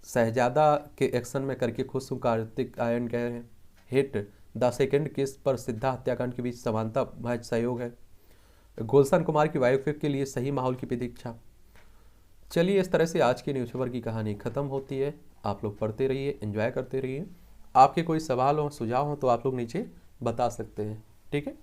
शहजादा के एक्शन में करके खुश हूँ, कार्तिक आर्यन कह रहे हैं। हिट द सेकंड किस पर सिद्धा हत्याकांड के बीच समानता महज सहयोग है। गुलशन कुमार की बायोपिक के लिए सही माहौल की प्रतीक्षा। चलिए इस तरह से आज की न्यूज़पेपर की कहानी ख़त्म होती है। आप लोग पढ़ते रहिए, एंजॉय करते रहिए। आपके कोई सवाल हो, सुझाव हो तो आप लोग नीचे बता सकते हैं, ठीक है।